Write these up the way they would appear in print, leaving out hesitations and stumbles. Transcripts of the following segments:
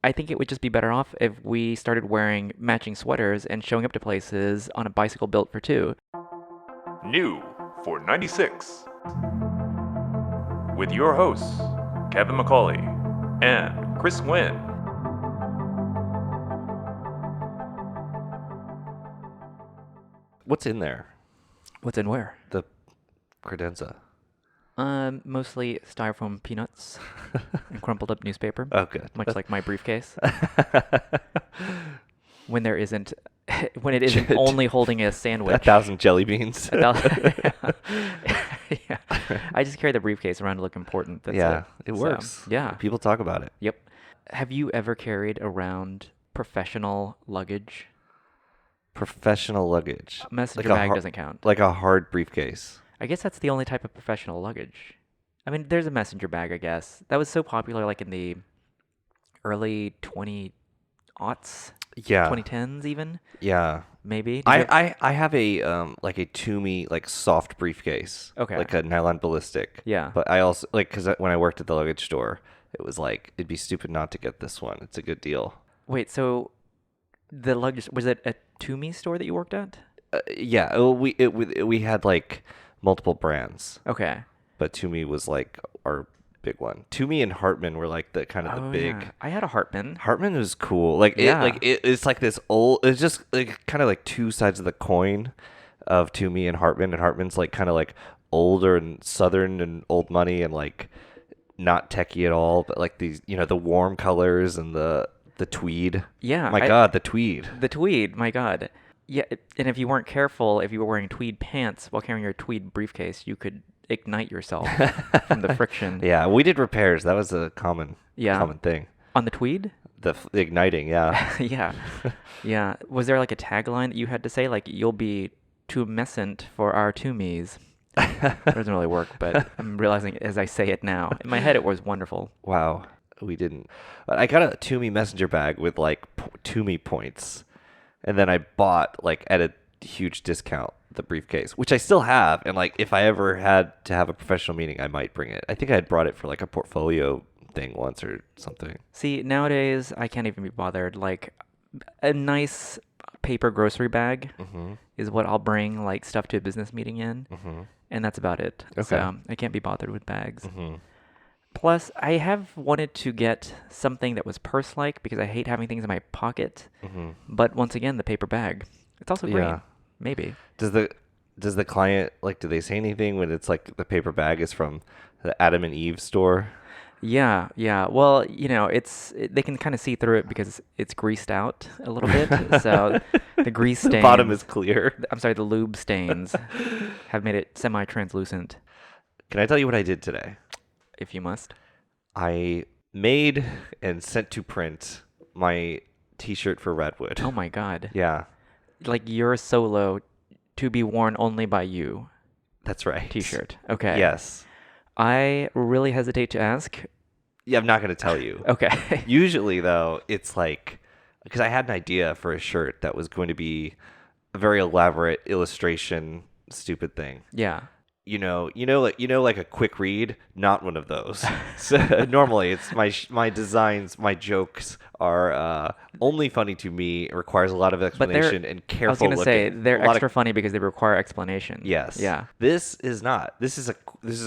I think it would just be better off if we started wearing matching sweaters and showing up to places on a bicycle built for two. New for 96. With your hosts, Kevin McCauley and Chris Nguyen. What's in there? What's in where? The credenza. Mostly styrofoam peanuts and crumpled up newspaper. Oh, good. Much like my briefcase. When it isn't only holding a sandwich. 1,000 jelly beans. Yeah. I just carry the briefcase around to look important. That's yeah, it works. Yeah. People talk about it. Yep. Have you ever carried around professional luggage? Professional luggage. A messenger bag doesn't count. Like a hard briefcase. I guess that's the only type of professional luggage. I mean, there's a messenger bag, I guess. That was so popular like in the early 20-aughts. Yeah. 2010s even. Yeah. Maybe. I have a like a Toomey like soft briefcase. Okay. Like a nylon ballistic. Yeah. But I also because when I worked at the luggage store, it was like it'd be stupid not to get this one. It's a good deal. Wait, so the luggage, was it a Toomey store that you worked at? Yeah. We had like multiple brands, Okay. but Toomey was like our big one. Toomey and Hartman were like the kind of the big. Yeah. I had a Hartman. Hartman was cool. Like Yeah. it's like this old. It's just like kind of like two sides of the coin of Toomey and Hartman. And Hartman's like kind of like older and southern and old money and like not techie at all. But like these, the warm colors and the tweed. Yeah. My God, the tweed. The tweed, my God. Yeah, and if you weren't careful, if you were wearing tweed pants while carrying your tweed briefcase, you could ignite yourself from the friction. Yeah, we did repairs. That was a common thing. On the tweed? The igniting, yeah. Yeah. Yeah. Was there like a tagline that you had to say, like, you'll be tumescent for our Toomies? It doesn't really work, but I'm realizing as I say it now. In my head, it was wonderful. Wow, we didn't. But I got a Toomey messenger bag with like Toomey points. And then I bought, like, at a huge discount, the briefcase, which I still have. And, like, if I ever had to have a professional meeting, I might bring it. I think I had brought it for, like, a portfolio thing once or something. See, nowadays, I can't even be bothered. Like, a nice paper grocery bag is what I'll bring, like, stuff to a business meeting in. And that's about it. Okay. So I can't be bothered with bags. Plus, I have wanted to get something that was purse-like because I hate having things in my pocket. But once again, the paper bag. It's also green. Yeah. Maybe. Does the client, like, do they say anything when it's, like, the paper bag is from the Adam and Eve store? Yeah. Well, they can kind of see through it because it's greased out a little bit. So the grease stains. The bottom is clear. I'm sorry, the lube stains have made it semi-translucent. Can I tell you what I did today? If you must. I made and sent to print my T-shirt for Redwood. Oh my God. Yeah. Like your solo to be worn only by you That's right. T-shirt. Okay. Yes. I really hesitate to ask. Yeah, I'm not going to tell you. Okay. Usually, though, it's like, because I had an idea for a shirt that was going to be a very elaborate illustration, stupid thing. Yeah. Like a quick read, not one of those. So normally, it's my designs, my jokes are only funny to me. It requires a lot of explanation and careful. I was gonna say looking. they're extra funny because they require explanation. Yes. Yeah. This is not. This is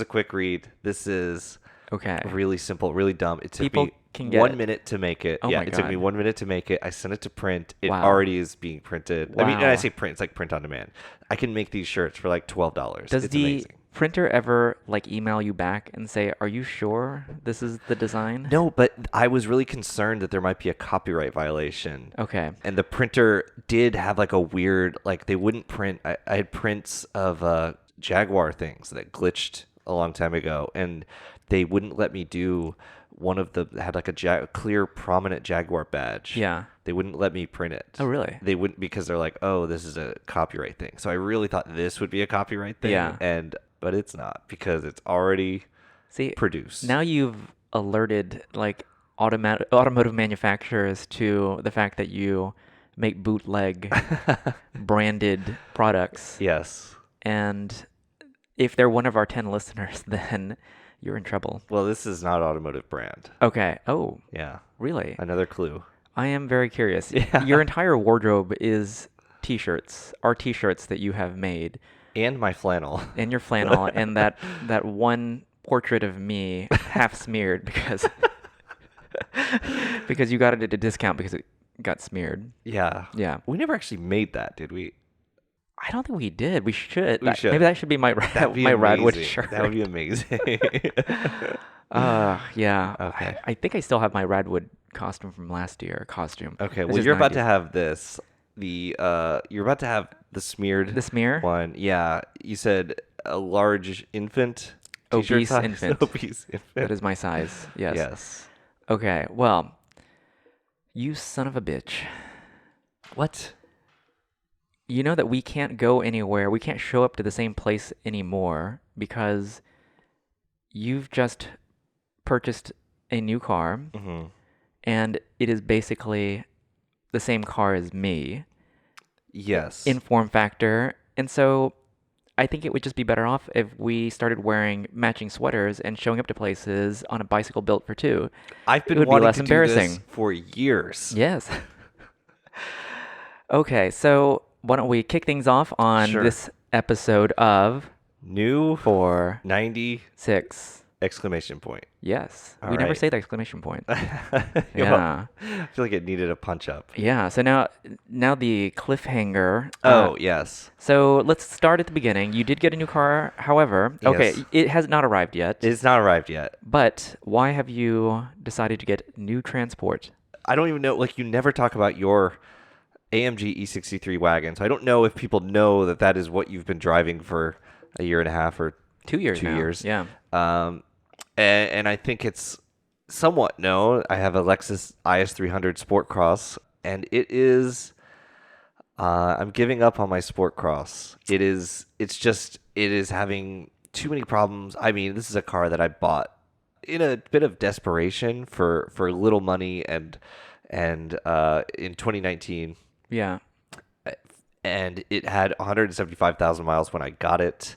a quick read. This is Okay. really simple, really dumb. It took People me can get 1 minute to make it. Oh yeah, my it took me God. 1 minute to make it. I sent it to print. It Wow. already is being printed. I mean, and Wow. I say print, it's like print on demand. I can make these shirts for like $12. Does it's the amazing. printer ever like email you back and say, "Are you sure this is the design?" No, but I was really concerned that there might be a copyright violation. Okay. And the printer did have like a weird, like they wouldn't print. I had prints of Jaguar things that glitched a long time ago, and they wouldn't let me do one of the had like a clear prominent Jaguar badge. Yeah. They wouldn't let me print it. Oh, really? They wouldn't because they're like, oh, this is a copyright thing. So I really thought this would be a copyright thing. Yeah. But it's not because it's already See, produced. now you've alerted like automotive manufacturers to the fact that you make bootleg branded products. Yes. And if they're one of our 10 listeners, then you're in trouble. Well, this is not automotive brand. Okay. Oh, Yeah. really? Another clue. I am very curious. Yeah. Your entire wardrobe is t-shirts, are t-shirts that you have made, And my flannel. and your flannel, and that one portrait of me half smeared because because you got it at a discount because it got smeared. Yeah. Yeah. We never actually made that, did we? I don't think we did. We should. We should. Maybe that should be my That'd be my amazing. Radwood shirt. That would be amazing. Yeah. Okay. I think I still have my Radwood costume from last year. Costume. Okay, It's well, just you're about 90s. to have this. You're about to have the smeared The smear? one. Yeah, you said a large infant. T-shirt Obese size? infant. Obese infant. That is my size. Yes. Yes. Okay. Well, you son of a bitch. What? You know that we can't go anywhere. We can't show up to the same place anymore because you've just purchased a new car Mm-hmm. and it is basically the same car as me Yes. in form factor. And so I think it would just be better off if we started wearing matching sweaters and showing up to places on a bicycle built for two. I've been it would be wanting less to do this embarrassing. for years. Yes. Okay, so why don't we kick things off on Sure. this episode of New 4 90 6. exclamation point. Yes. All We never right. say the exclamation point. Yeah. Yeah. I feel like it needed a punch up. Yeah. So now the cliffhanger. Oh, yes. So let's start at the beginning. You did get a new car, however. Okay, Yes. it has not arrived yet. It's not arrived yet. But why have you decided to get new transport? I don't even know, like, you never talk about your AMG E63 wagon, so I don't know if people know that that is what you've been driving for a year and a half or 2 years 2 now. years. Yeah. And I think it's somewhat known. I have a Lexus IS300 Sport Cross, and it is. I'm giving up on my Sport Cross. It is having too many problems. I mean, this is a car that I bought in a bit of desperation for little money and in 2019, Yeah. and it had 175,000 miles when I got it,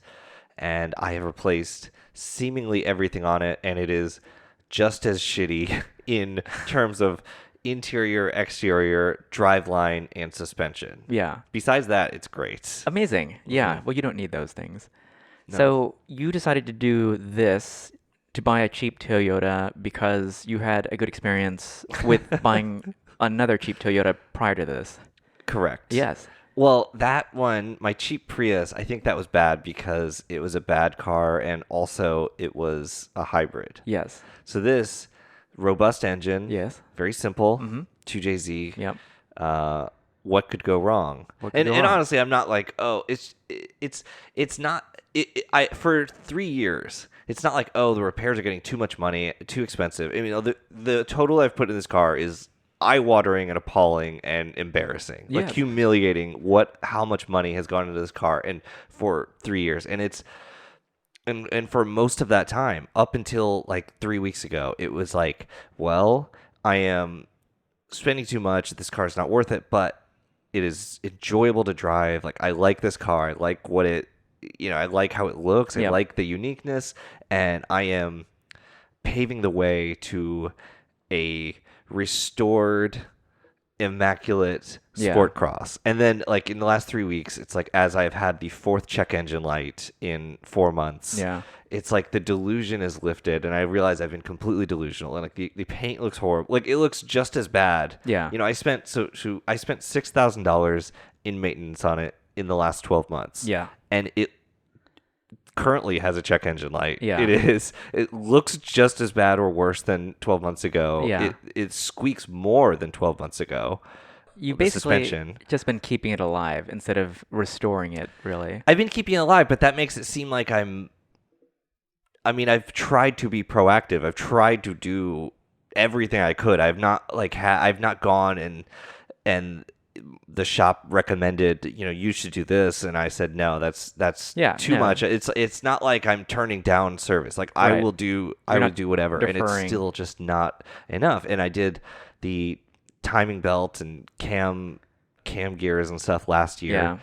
and I have replaced seemingly everything on it, and it is just as shitty in terms of interior, exterior, driveline, and suspension. Yeah. Besides that, it's great. Amazing. Yeah. Well, you don't need those things. So you decided to do this to buy a cheap Toyota because you had a good experience with buying another cheap Toyota prior to this. Correct. Yes. Well, that one, my cheap Prius, I think that was bad because it was a bad car and also it was a hybrid. Yes. So this robust engine, Yes. very simple, Mhm. 2JZ. Yep. What could go wrong? What could And go and wrong? honestly, I'm not like, oh, it's not. I for 3 years, it's not like, oh, the repairs are getting too much money, too expensive. I mean, the total I've put in this car is eye-watering and appalling and embarrassing, like Yeah. humiliating. How much money has gone into this car, and for 3 years, and it's. And for most of that time, up until like 3 weeks ago, it was like, well, I am spending too much. This car's not worth it, but it is enjoyable to drive. Like, I like this car. I like what it, I like how it looks. I Yep. like the uniqueness. And I am paving the way to a restored, immaculate Yeah. sport cross. And then, like, in the last 3 weeks, it's like, as I've had the fourth check engine light in 4 months, Yeah. it's like the delusion is lifted, and I realize I've been completely delusional, and like the paint looks horrible. Like, it looks just as bad. Yeah. I spent I spent $6,000 in maintenance on it in the last 12 months. Yeah. And it currently has a check engine light. Yeah. It looks just as bad or worse than 12 months ago. Yeah. It squeaks more than 12 months ago. You The basically suspension. just been keeping it alive instead of restoring it, really. I've been keeping it alive, but that makes it seem like I've tried to be proactive. I've tried to do everything I could. I've not like I've not gone and the shop recommended, you should do this, and I said no, that's Yeah, too no. much. It's not like I'm turning down service. Like, I Right. will do not whatever, and it's deferring. still just not enough. And I did the timing belt and cam gears and stuff last year.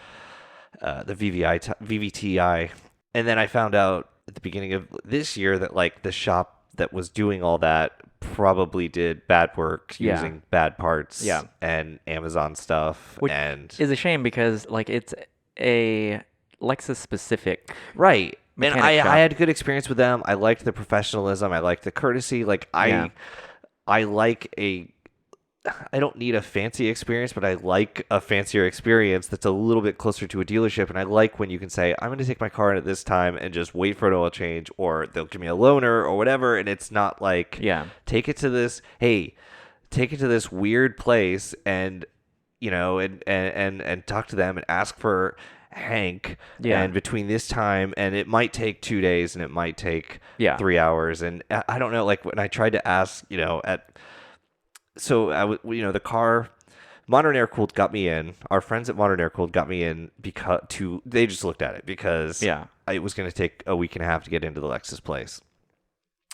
Yeah. The VVTi, and then I found out at the beginning of this year that, like, the shop that was doing all that probably did bad work Yeah. using bad parts Yeah. and Amazon stuff. Which and is a shame because like it's a Lexus specific Right. And mechanic I shop. had good experience with them. I liked the professionalism. I liked the courtesy. Like Yeah. I like I don't need a fancy experience, but I like a fancier experience that's a little bit closer to a dealership. And I like when you can say, I'm going to take my car in at this time and just wait for an oil change, or they'll give me a loaner or whatever. And it's not like, Yeah. take it to this weird place and, and talk to them and ask for Hank. Yeah. And between this time, and it might take 2 days and it might take Yeah. 3 hours. And I don't know, like when I tried to ask, so the car, Modern Air Cooled got me in. Our friends at Modern Air Cooled got me in they just looked at it because Yeah. it was going to take a week and a half to get into the Lexus place.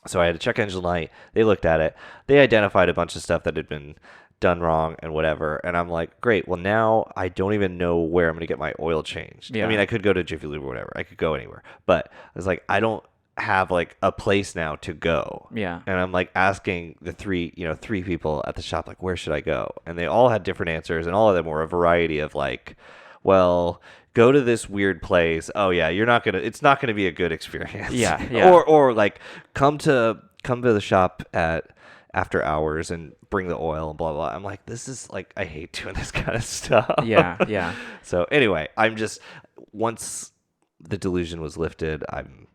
So I had to check engine light. They looked at it. They identified a bunch of stuff that had been done wrong and whatever. And I'm like, great. Well, now I don't even know where I'm going to get my oil changed. Yeah. I mean, I could go to Jiffy Lube or whatever. I could go anywhere. But I was like, I don't have like a place now to go. Yeah. And I'm like asking the three people at the shop, like, where should I go? And they all had different answers, and all of them were a variety of like, well, go to this weird place. Oh yeah, it's not gonna be a good experience. Yeah, yeah. or like come to the shop at after hours and bring the oil and blah blah. I'm like, this is like, I hate doing this kind of stuff. Yeah. Yeah. So anyway, once the delusion was lifted, I'm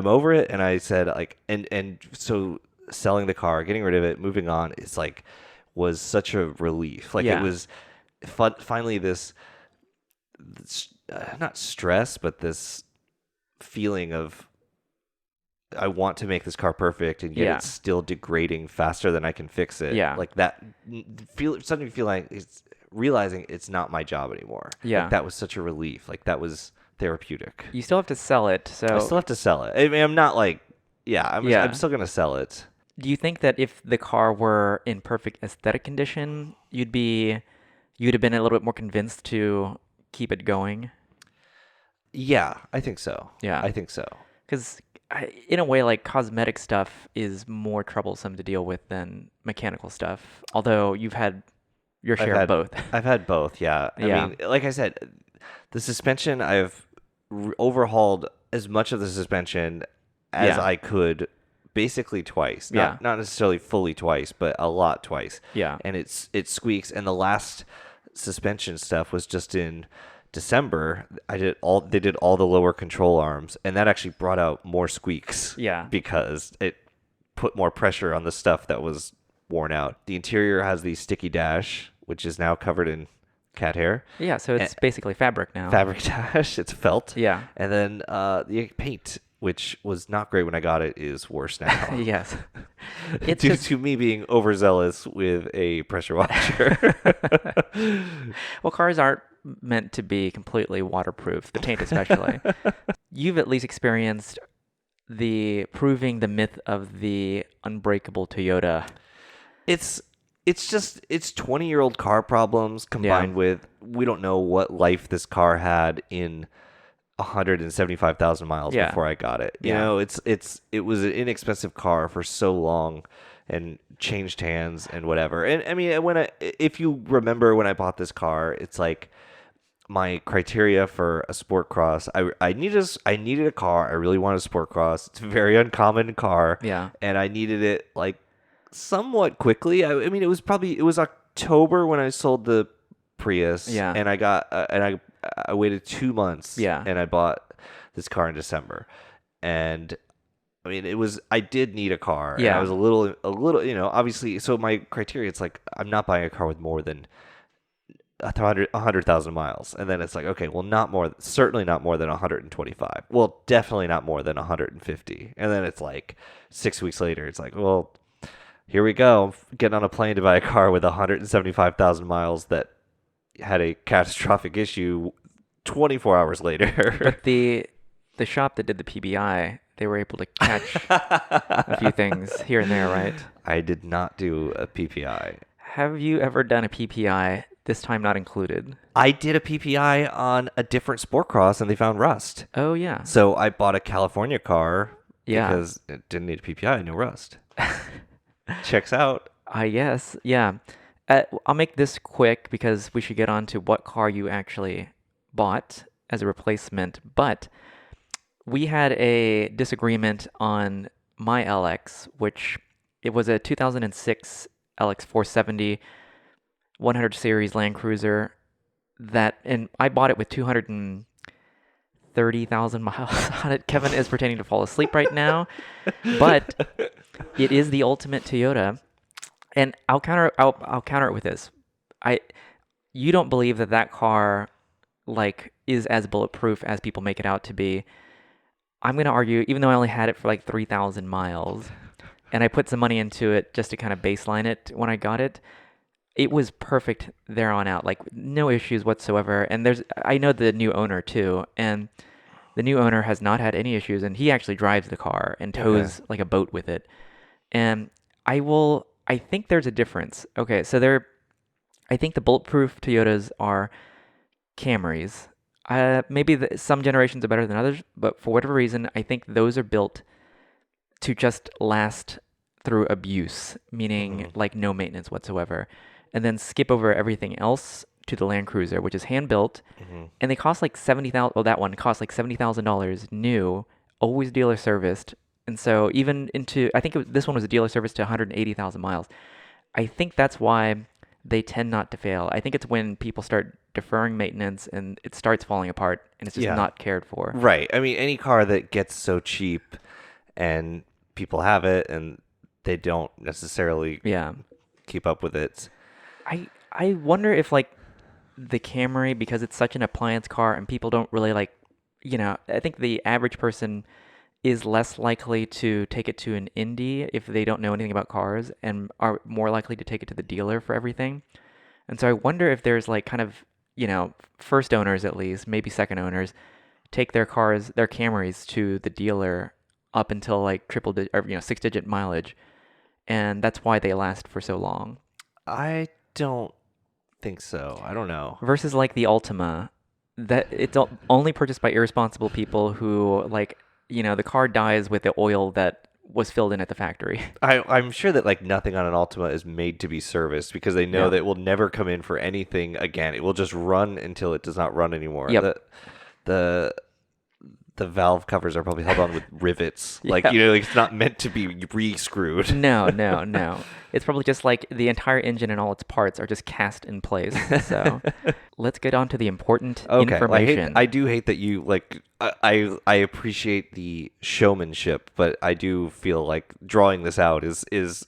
over it, and I said like, and so selling the car, getting rid of it, moving on, it's like was such a relief. Like Yeah. it was finally this not stress, but this feeling of I want to make this car perfect, and yet Yeah. it's still degrading faster than I can fix it. Yeah. Like that suddenly feel like it's realizing it's not my job anymore. Yeah. Like that was such a relief. Like that was therapeutic. You still have to sell it. So I still have to sell it. I mean, I'm not like, Yeah. I'm still going to sell it. do you think that if the car were in perfect aesthetic condition, you'd have been a little bit more convinced to keep it going? Yeah, I think so. Yeah. I think so. Because in a way, like cosmetic stuff is more troublesome to deal with than mechanical stuff. Although you've had your share of both. I've had both, yeah. Yeah. I mean, like I said, the suspension, I've overhauled as much of the suspension as Yeah. I could, basically twice. Yeah. Not necessarily fully twice, but a lot twice. Yeah. And it squeaks. And the last suspension stuff was just in December. They did all the lower control arms, and that actually brought out more squeaks. Yeah. Because it put more pressure on the stuff that was worn out. The interior has the sticky dash, which is now covered in cat hair. Yeah, so it's basically fabric now. Fabric dash, it's felt. Yeah. And then the paint, which was not great when I got it, is worse now. Yes. It's Due just, to me being overzealous with a pressure washer. well, cars aren't meant to be completely waterproof, the paint especially. You've at least experienced proving the myth of the unbreakable Toyota. It's 20-year-old car problems combined with we don't know what life this car had in 175,000 miles Yeah. before I got it. You Yeah. know, it was an inexpensive car for so long and changed hands and whatever. And I mean, if you remember when I bought this car, it's like my criteria for a sport cross. I needed a car. I really wanted a sport cross. It's a very uncommon car. Yeah. And I needed it like somewhat quickly. I mean, it was October when I sold the Prius. Yeah. And I waited 2 months. Yeah. And I bought this car in December. And I mean, I did need a car. And Yeah. I was a little, obviously. So my criteria, it's like, I'm not buying a car with more than 100,000 miles. And then it's like, okay, well, certainly not more than 125. Well, definitely not more than 150. And then it's like 6 weeks later, it's like, well, here we go. I'm getting on a plane to buy a car with 175,000 miles that had a catastrophic issue 24 hours later. But the shop that did the PBI, they were able to catch a few things here and there, right? I did not do a PPI. Have you ever done a PPI, this time not included? I did a PPI on a different sport cross and they found rust. Oh, yeah. So I bought a California car Yeah. because it didn't need a PPI, no rust. Checks out. Yes, yeah. I'll make this quick because we should get on to what car you actually bought as a replacement. But we had a disagreement on my LX, which it was a 2006 LX 470 100 series Land Cruiser and I bought it with 230,000 miles on it. Kevin is pretending to fall asleep right now, but it is the ultimate Toyota. And I'll counter it with this. I You don't believe that car like is as bulletproof as people make it out to be. I'm going to argue, even though I only had it for like 3,000 miles and I put some money into it just to kind of baseline it when I got it, it was perfect there on out, like no issues whatsoever. And I know the new owner too, and the new owner has not had any issues, and he actually drives the car and tows like a boat with it. And I think there's a difference. Okay, so I think the bulletproof Toyotas are Camrys. Maybe some generations are better than others, but for whatever reason, I think those are built to just last through abuse, meaning like no maintenance whatsoever, and then skip over everything else to the Land Cruiser, which is hand built, and they cost like 70,000. Oh, that one cost like $70,000 new, always dealer serviced, and so I think this one was a dealer service to 180,000 miles. I think that's why they tend not to fail. I think it's when people start deferring maintenance and it starts falling apart and it's just not cared for. Right. I mean, any car that gets so cheap and people have it and they don't necessarily keep up with it. I wonder if like the Camry, because it's such an appliance car and people don't really like, I think the average person is less likely to take it to an Indy if they don't know anything about cars and are more likely to take it to the dealer for everything. And so I wonder if there's like kind of, first owners at least, maybe second owners, take their Camrys to the dealer up until like triple digit or 6-digit mileage, and that's why they last for so long. I don't think so. I don't know. Versus like the Ultima, that it's only purchased by irresponsible people who like, the car dies with the oil that was filled in at the factory. I'm sure that like nothing on an Ultima is made to be serviced because they know that it will never come in for anything again. It will just run until it does not run anymore. Yep. The valve covers are probably held on with rivets. Like, like it's not meant to be re-screwed. No. It's probably just like the entire engine and all its parts are just cast in place. So let's get on to the important information. I do hate that you like. I appreciate the showmanship, but I do feel like drawing this out is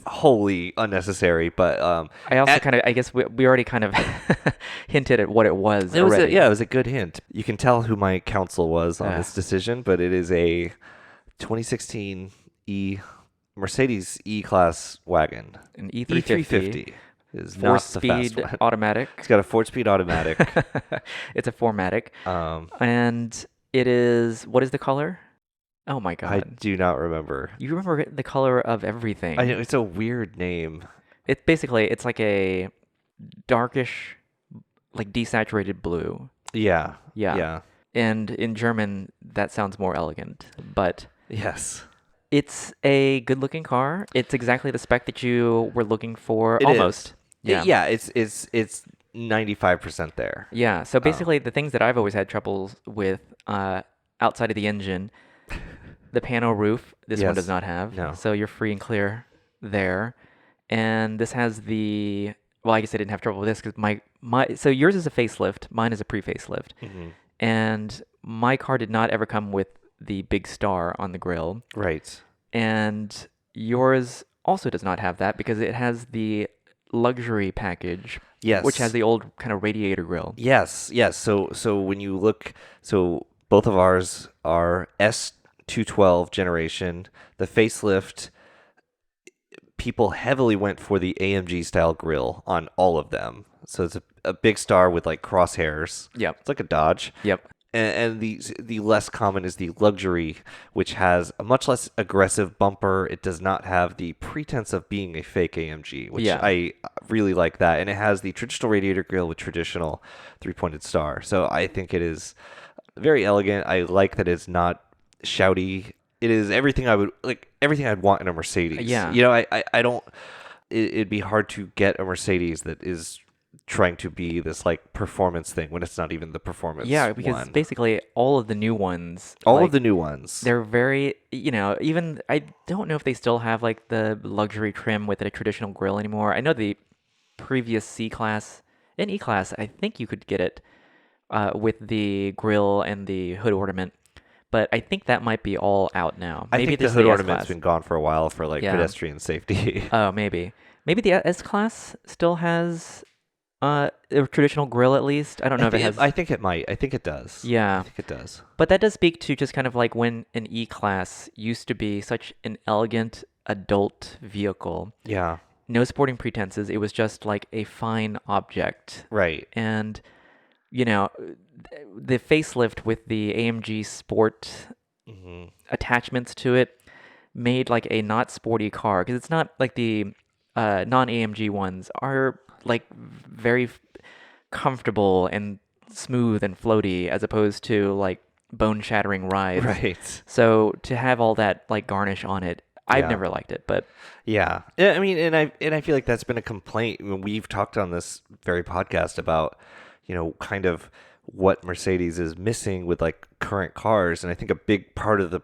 wholly unnecessary. But I also I guess we already kind of hinted at what it was. It was a good hint. You can tell who my counsel was on this decision, but it is a 2016 Mercedes E-Class wagon. An E350 is not the fast one. Automatic. It's got a 4-speed automatic. It's a 4MATIC. And it is, what is the color? Oh my God. I do not remember. You remember the color of everything. I know, it's a weird name. It's like a darkish, like desaturated blue. Yeah. And in German, that sounds more elegant, but yes. It's a good-looking car. It's exactly the spec that you were looking for. It almost. Is. It's 95% there. Yeah. So basically, the things that I've always had troubles with outside of the engine, the pano roof, this one does not have. No. So you're free and clear there. And this has well, I guess I didn't have trouble with this because so yours is a facelift, mine is a pre-facelift, and my car did not ever come with the big star on the grille. Right. And yours also does not have that because it has the luxury package. Yes. Which has the old kind of radiator grille. Yes. So when you look, both of ours are S212 generation. The facelift, people heavily went for the AMG style grille on all of them. So it's a big star with like crosshairs. Yep. It's like a Dodge. Yep. And the less common is the luxury, which has a much less aggressive bumper. It does not have the pretense of being a fake AMG, which I really like that. And it has the traditional radiator grille with traditional 3-pointed star. So I think it is very elegant. I like that it's not shouty. it is everything I would like, everything I'd want in a Mercedes. Yeah. You know, I don't. It'd be hard to get a Mercedes that is trying to be this like performance thing when it's not even the performance Yeah, because one. basically all of the new ones, All of like the new ones. they're very, even I don't know if they still have like the luxury trim with a traditional grille anymore. I know the previous C class and E class, I think you could get it with the grille and the hood ornament, but I think that might be all out now. I Maybe think the there's hood the S ornament's class. been gone for a while for like Yeah. pedestrian safety. Oh, maybe the S class still has a traditional grille at least. I don't know if it has. I think it might. I think it does. Yeah. I think it does. But that does speak to just kind of like when an E-Class used to be such an elegant adult vehicle. Yeah. No sporting pretenses. It was just like a fine object. Right. And, you know, the facelift with the AMG Sport Hmm. attachments to it made like a not sporty car. Because it's not like the non-AMG ones are like very comfortable and smooth and floaty as opposed to like bone-shattering rides. Right. So to have all that like garnish on it, I've Yeah. never liked it, but Yeah. Yeah, I mean, and I feel like that's been a complaint. I mean, we've talked on this very podcast about, kind of what Mercedes is missing with like current cars, and I think a big part of the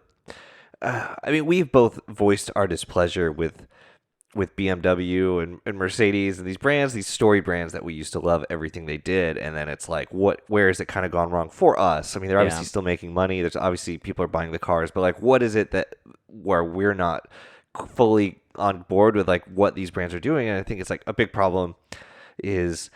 I mean, we've both voiced our displeasure with BMW and Mercedes and these brands, these story brands that we used to love everything they did, and then it's like, where has it kind of gone wrong for us? I mean, they're obviously Yeah. still making money. There's obviously people are buying the cars, but like, what is it that where we're not fully on board with like what these brands are doing? And I think it's like a big problem is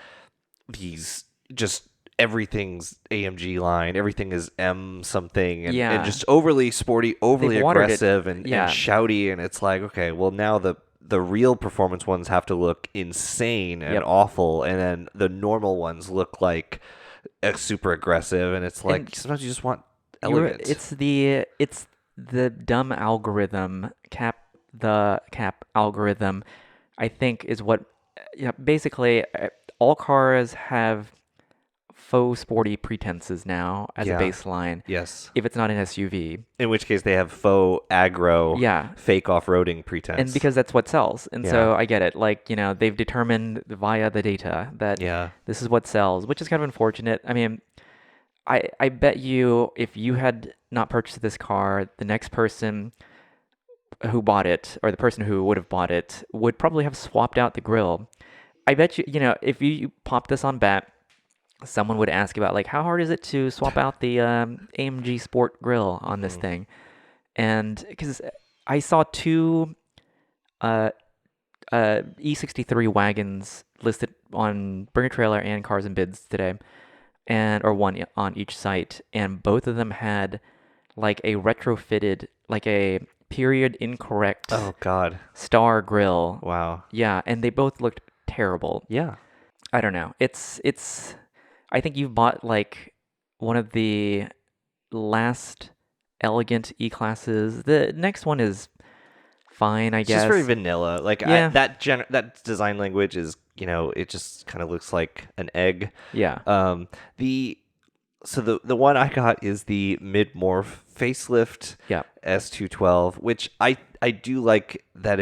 these just everything's AMG line, everything is M something, and Yeah. just overly sporty, overly They've watered it. aggressive, and Yeah. shouty, and it's like, okay, well now the real performance ones have to look insane and Yep. awful, and then the normal ones look like super aggressive, and it's like And sometimes you just want You're- elegance. it's the dumb algorithm, the cap algorithm, I think is what basically all cars have faux sporty pretenses now as Yeah. a baseline Yes. if it's not an SUV. In which case they have faux aggro, Yeah. fake off-roading pretense. And because that's what sells. And so Yeah. I get it. Like, they've determined via the data that Yeah. this is what sells, which is kind of unfortunate. I mean, I bet you if you had not purchased this car, the next person who bought it, or the person who would have bought it, would probably have swapped out the grill. I bet you, if you pop this on bat, someone would ask about like how hard is it to swap out the AMG Sport grill on this thing, and because I saw two E63 wagons listed on Bring a Trailer and Cars and Bids today, or one on each site, and both of them had like a retrofitted, like a period incorrect Oh God. star grill. Wow. Yeah, and they both looked terrible. Yeah. I don't know. It's I think you've bought like one of the last elegant E-classes. The next one is fine, I It's guess. just very vanilla. Like Yeah. that design language is, it just kind of looks like an egg. Yeah. The one I got is the mid-morph facelift Yeah. S212, which I do like that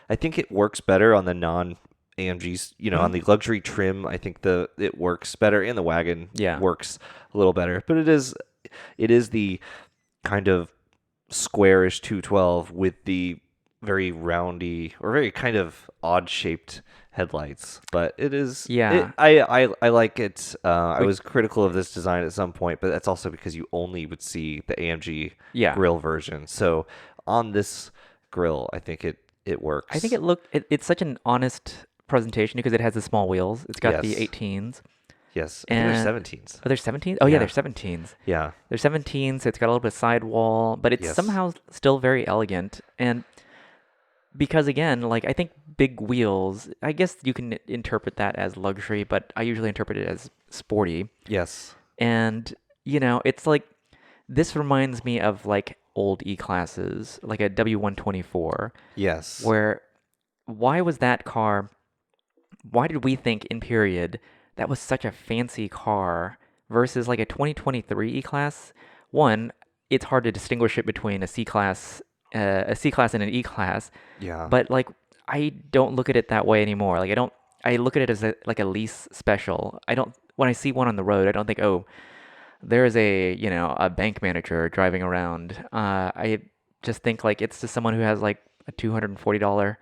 I think it works better on the non AMGs, on the luxury trim. I think it works better, and the wagon Yeah. works a little better. But it is the kind of squarish 212 with the very roundy or very kind of odd shaped headlights. But it is, Yeah. I like it. I was critical of this design at some point, but that's also because you only would see the AMG Yeah. grill version. So on this grill, I think it works. I think it's such an honest presentation because it has the small wheels. It's got the Yes. 18s. Yes, I think they're And- 17s. Oh, there's 17s? Oh, yeah, Yeah. there's 17s. Yeah. There's 17s. It's got a little bit of sidewall, but it's Yes. somehow still very elegant. And because, again, like I think big wheels, I guess you can interpret that as luxury, but I usually interpret it as sporty. Yes. And, it's like, this reminds me of like old E-classes, like a W124, Yes. why did we think in period that was such a fancy car versus like a 2023 E-Class? One, it's hard to distinguish it between a C class and an E class. Yeah. But like, I don't look at it that way anymore. Like, I don't. I look at it as like a lease special. I don't. When I see one on the road, I don't think, oh, there's a bank manager driving around. I just think like it's just someone who has like a $240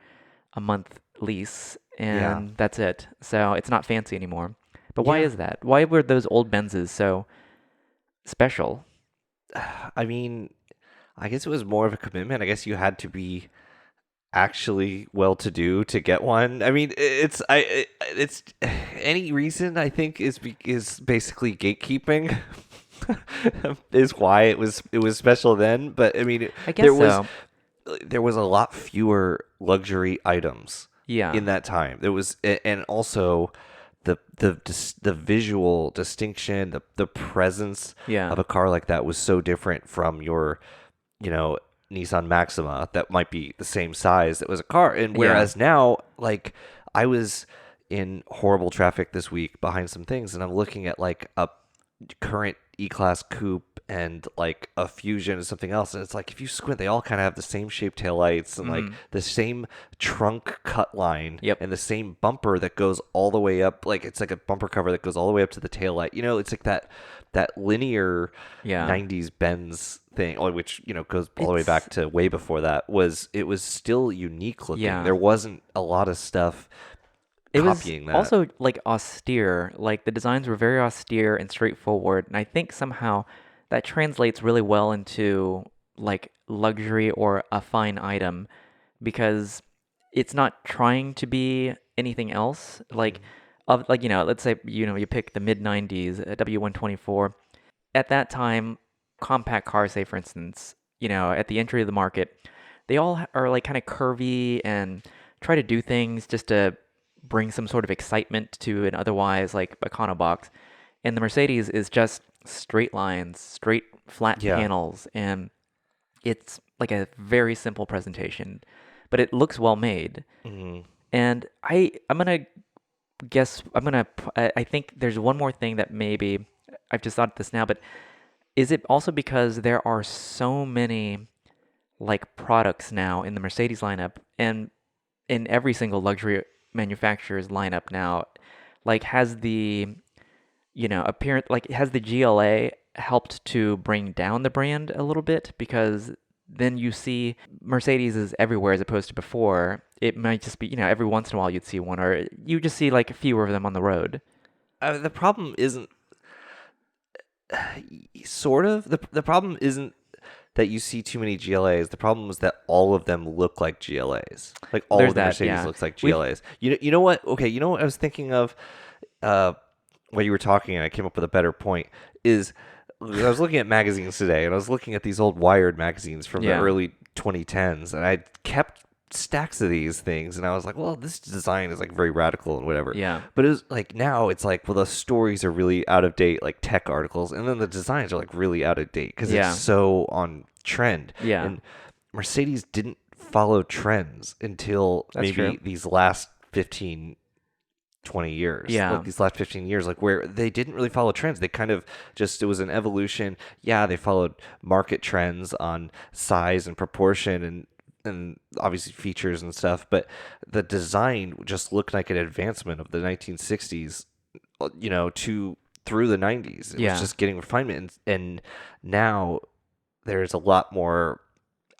a month lease, Yeah. and that's it. So it's not fancy anymore. But why Yeah. is that? Why were those old Benzes so special? I mean, I guess it was more of a commitment. I guess you had to be actually well-to-do to get one. I mean, it's any reason I think is basically gatekeeping is why it was special then. But I mean, I there guess was so. there was a lot fewer luxury items Yeah. in that time. There was, and also the visual distinction, the presence Yeah. of a car like that was so different from your, you know, Nissan Maxima that might be the same size that was a car. And Yeah. whereas now, like, I was in horrible traffic this week behind some things, and I'm looking at like a current E-Class coupe and like a Fusion and something else, and it's like if you squint, they all kind of have the same shaped taillights and like Mm. the same trunk cut line Yep. and the same bumper that goes all the way up. Like it's like a bumper cover that goes all the way up to the taillight. You know, it's like that linear Yeah. 90s Benz thing, which goes all the way It's back to way before that. It was still unique looking. Yeah. There wasn't a lot of stuff It was copying that. also like austere. Like the designs were very austere and straightforward, and I think somehow that translates really well into like luxury or a fine item because it's not trying to be anything else. Like of like let's say you pick the mid 90s a W124. At that time, compact cars, say for instance, at the entry of the market, they all are like kind of curvy and try to do things just to bring some sort of excitement to an otherwise like Econobox. And the Mercedes is just straight lines, straight flat Yeah. panels, and it's like a very simple presentation, but it looks well made. Hmm. And I'm gonna guess I think there's one more thing that maybe I've just thought of this now, but is it also because there are so many like products now in the Mercedes lineup and in every single luxury manufacturer's lineup now, like has the appearance like has the GLA helped to bring down the brand a little bit because then you see Mercedes is everywhere as opposed to before. It might just be, every once in a while you'd see one or you just see like fewer of them on the road. The problem isn't sort of the problem isn't that you see too many GLAs. The problem is that all of them look like GLAs. Like all There's of the that, Mercedes yeah. looks like We've GLAs. You know what? Okay, you know what I was thinking of while you were talking, and I came up with a better point. Is I was looking at magazines today, and I was looking at these old Wired magazines from the Yeah. early 2010s, and I kept stacks of these things, and I was like, well, this design is like very radical and whatever. Yeah. But it was like now it's like, well, the stories are really out of date, like tech articles, and then the designs are like really out of date because Yeah. it's so on trend. Yeah. And Mercedes didn't follow trends until That's maybe true. these last 15, 20 years. Yeah. Like these last 15 years, like where they didn't really follow trends. They kind of just, it was an evolution. Yeah, they followed market trends on size and proportion and obviously features and stuff, but the design just looked like an advancement of the 1960s, to through the 90s. It Yeah. was just getting refinement, and now there's a lot more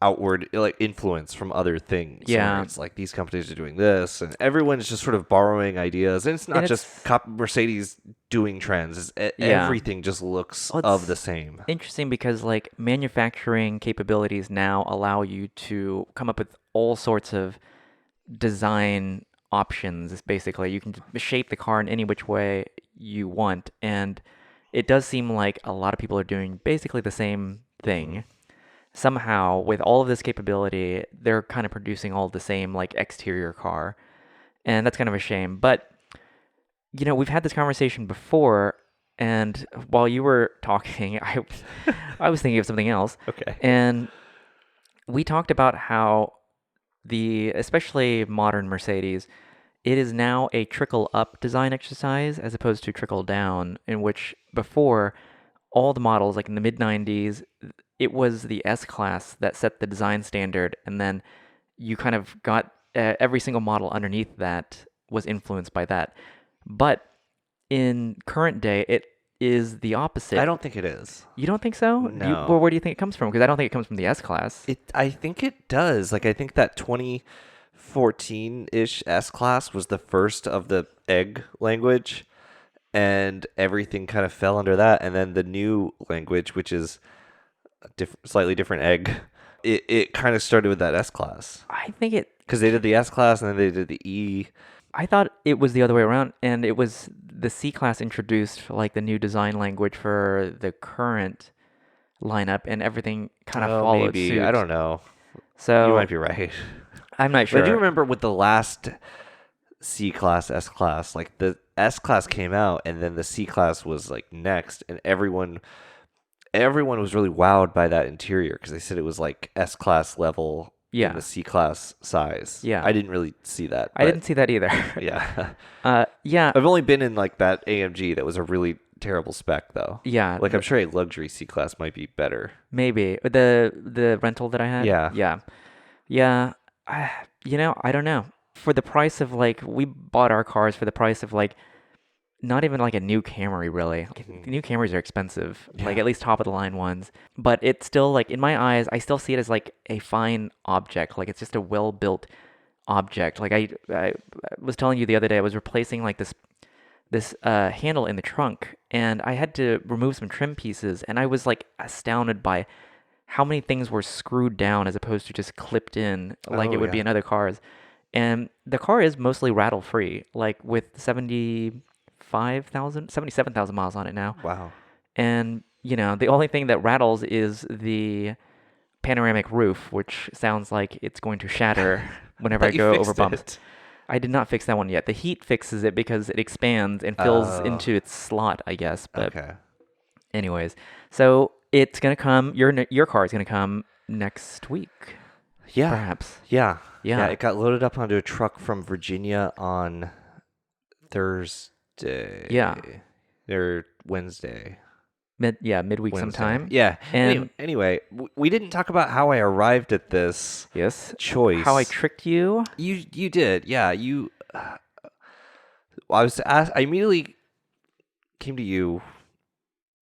outward like influence from other things. where Yeah. it's like these companies are doing this, and everyone's just sort of borrowing ideas, and it's not And just it's Mercedes doing trends. Yeah. Everything just looks Well, of it's the same. interesting because like manufacturing capabilities now allow you to come up with all sorts of design options. Basically, you can shape the car in any which way you want, and it does seem like a lot of people are doing basically the same thing. Somehow, with all of this capability, they're kind of producing all the same like exterior car, and that's kind of a shame. But we've had this conversation before, and while you were talking, I was thinking of something else, Okay. and we talked about how especially modern Mercedes, it is now a trickle up design exercise as opposed to trickle down, in which before all the models, like in the mid 90s, it was the S class that set the design standard, and then you kind of got every single model underneath that was influenced by that. But in current day, it is the opposite. I don't think it is. You don't think so? No. Well, where do you think it comes from? Because I don't think it comes from the S class. I think it does. Like I think that 2014-ish S class was the first of the egg language, and everything kind of fell under that. And then the new language, which is a slightly different egg, it kind of started with that S class. I think it. Because they did the S class and then they did the E. I thought it was the other way around, and it was the C class introduced like the new design language for the current lineup, and everything kind of followed maybe. suit. I don't know. So You might be right. I'm not But sure. I do remember with the last C class, S class, like the S class came out and then the C class was like next, and everyone was really wowed by that interior because they said it was like S class level Yeah. in the C class size. Yeah. I didn't really see that. I but didn't see that either. Yeah. Yeah. I've only been in like that AMG that was a really terrible spec though. Yeah. Like I'm sure a luxury C class might be better. Maybe the rental that I had. Yeah. Yeah. I don't know. For the price of like, we bought our cars for the price of like, not even like a new Camry really. Like, new Camrys are expensive, like Yeah. at least top of the line ones. But it's still like, in my eyes, I still see it as like a fine object. Like it's just a well built object. Like I was telling you the other day, I was replacing like this handle in the trunk, and I had to remove some trim pieces, and I was like astounded by how many things were screwed down as opposed to just clipped in like it would be in other cars. And the car is mostly rattle free, like with 77,000 miles on it now. Wow. And the only thing that rattles is the panoramic roof, which sounds like it's going to shatter whenever I You go over fixed bumps. it. I did not fix that one yet. The heat fixes it because it expands and fills Oh. into its slot, I guess. But Okay. anyways, so it's gonna come. Your car is gonna come next week, Yeah. perhaps. Yeah. Yeah. It got loaded up onto a truck from Virginia on Thursday. Yeah. Or Wednesday. Midweek Wednesday. sometime. Yeah. And Anyway, we didn't talk about how I arrived at this yes, choice. how I tricked you. You did. Yeah. I immediately came to you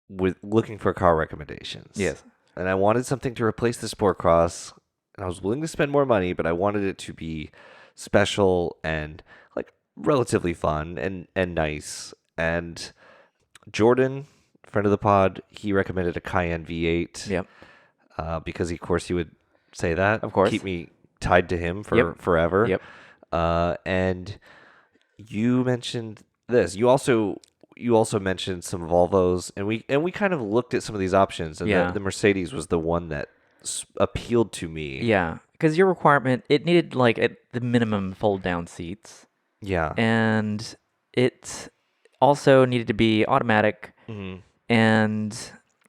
with looking for car recommendations. Yes. And I wanted something to replace the Sport Cross, and I was willing to spend more money, but I wanted it to be special and like relatively fun and nice. And Jordan, friend of the pod, he recommended a Cayenne V8. Yep. Because of course he would say that. Of course. Keep me tied to him for Yep. forever. Yep. And you mentioned this. You also mentioned some Volvos, and we kind of looked at some of these options, and Yeah. the Mercedes was the one that appealed to me. Yeah, because your requirement, it needed like at the minimum fold down seats, Yeah. and it also needed to be automatic. Mhm. And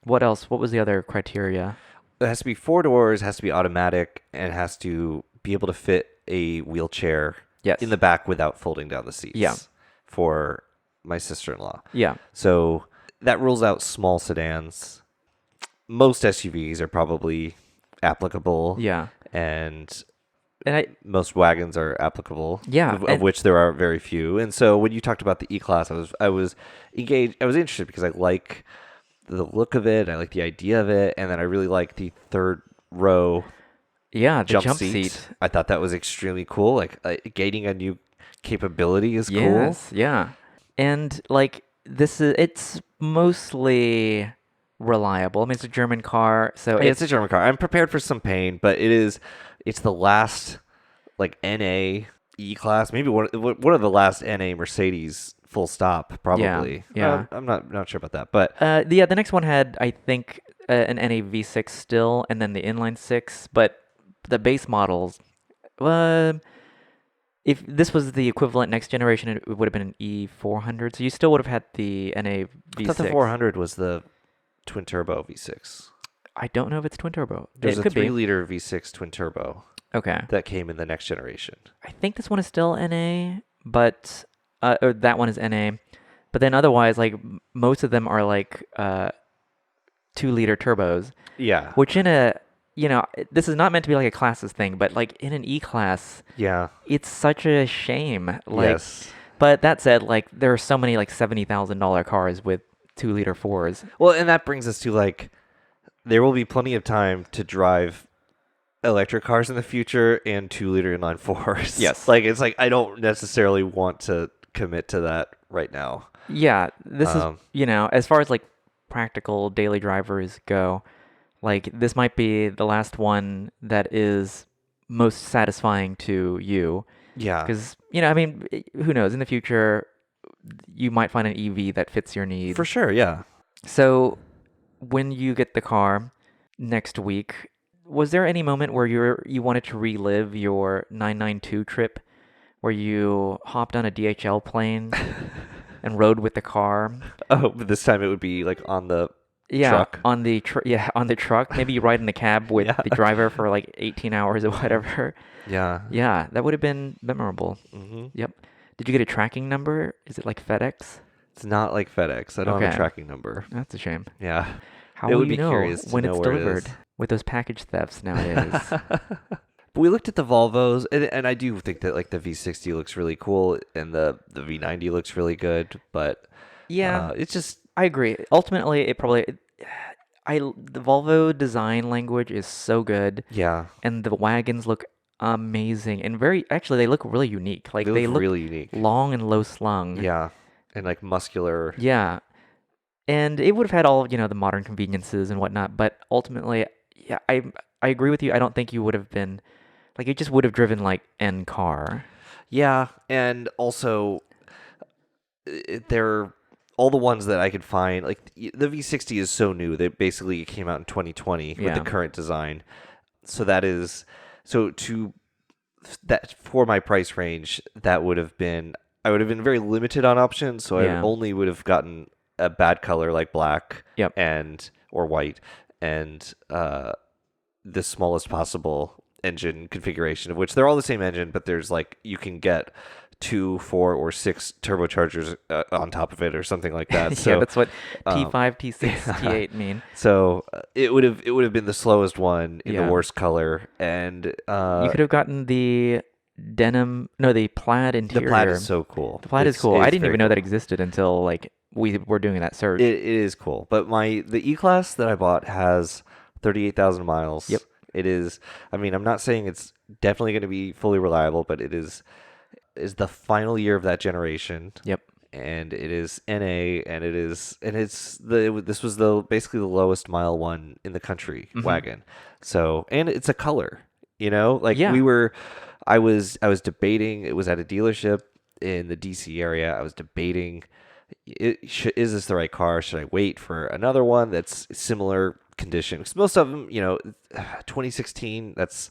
what else? What was the other criteria? It has to be 4 doors, has to be automatic, and it has to be able to fit a wheelchair Yes. in the back without folding down the seats. Yeah. For my sister-in-law. Yeah. So that rules out small sedans. Most SUVs are probably applicable. Yeah. And And most wagons are applicable. Yeah, Of and- which there are very few. And so when you talked about the E-Class, I was engaged. I was interested because I like the look of it. I like the idea of it. And then I really like the third row the jump seat. I thought that was extremely cool. Like gaining a new capability is Yes, yeah. And like it's mostly reliable. I mean, it's a German car, so cool. It's a German car. I'm prepared for some pain, but it's the last like NA E-Class, maybe one of the last NA Mercedes full stop, probably. Yeah. I'm not sure about that, but the next one had, I think, an NA V6 still, and then the inline six, but the base models, if this was the equivalent next generation, it would have been an E400, so you still would have had the NA V6. I thought the 400 was the twin turbo V6. I don't know if it's twin turbo. There's It a could be. 3-liter V6 twin turbo Okay. that came in the next generation. I think this one is still NA, but or that one is NA. But then otherwise, like most of them are like 2-liter turbos, Yeah. which in a, this is not meant to be like a classes thing, but like in an E-Class, Yeah. it's such a shame. Like, Yes. but that said, like there are so many like $70,000 cars with 2-liter fours. Well, and that brings us to like, there will be plenty of time to drive electric cars in the future and 2-liter inline fours. Yes. Like, it's like I don't necessarily want to commit to that right now. Yeah, this is, Um, as far as like practical daily drivers go, like this might be the last one that is most satisfying to you. Yeah. Because, I mean, who knows? In the future, you might find an EV that fits your needs. For sure. Yeah. So, when you get the car next week, was there any moment where you wanted to relive your 992 trip, where you hopped on a DHL plane and rode with the car? Oh, but this time it would be like on the Yeah, truck. on the truck. Maybe you ride in the cab with Yeah. the driver for like 18 hours or whatever. Yeah. Yeah, that would have been memorable. Hmm. Yep. Did you get a tracking number? Is it like FedEx? It's not like FedEx. I don't have Okay. a tracking number. That's a shame. Yeah. How It will would you be know curious to when know it's where it delivered is. with those package thefts nowadays? But we looked at the Volvos, and I do think that like the V60 looks really cool, and the V90 looks really good. But Yeah, it's just I agree. Ultimately, the Volvo design language is so good, yeah, and the wagons look amazing and actually they look really unique. Like they look look really unique. long and low slung. Yeah, and like muscular. Yeah. And it would have had all, the modern conveniences and whatnot, but ultimately, yeah, I agree with you. I don't think you would have been like it just would have driven like N car. Yeah, and also they're all the ones that I could find. Like the V60 is so new. They basically came out in 2020 with Yeah. the current design. So to that for my price range, that would have been I would have been very limited on options. So Yeah. I only would have gotten a bad color like black Yep. or white and the smallest possible engine configuration, of which they're all the same engine, but there's like you can get 2, 4, or 6 turbochargers on top of it or something like that. So Yeah, that's what um, T5, T6, T8 mean. so it would have been the slowest one in Yeah. the worst color, and You could have gotten the the plaid the interior. plaid is so cool. The plaid is It's- cool. I it's didn't very even know that cool. existed until like we were doing that search. It is cool, but the E-Class that I bought has 38,000 miles. Yep. It is. I mean, I'm not saying it's definitely going to be fully reliable, but it is the final year of that generation. Yep. And it is NA, and this was basically the lowest mile one in the country wagon. So, and it's a color, like Yeah. I was debating. It was at a dealership in the DC area. I was debating, is this the right car? Should I wait for another one that's similar condition? Because most of them, 2016. That's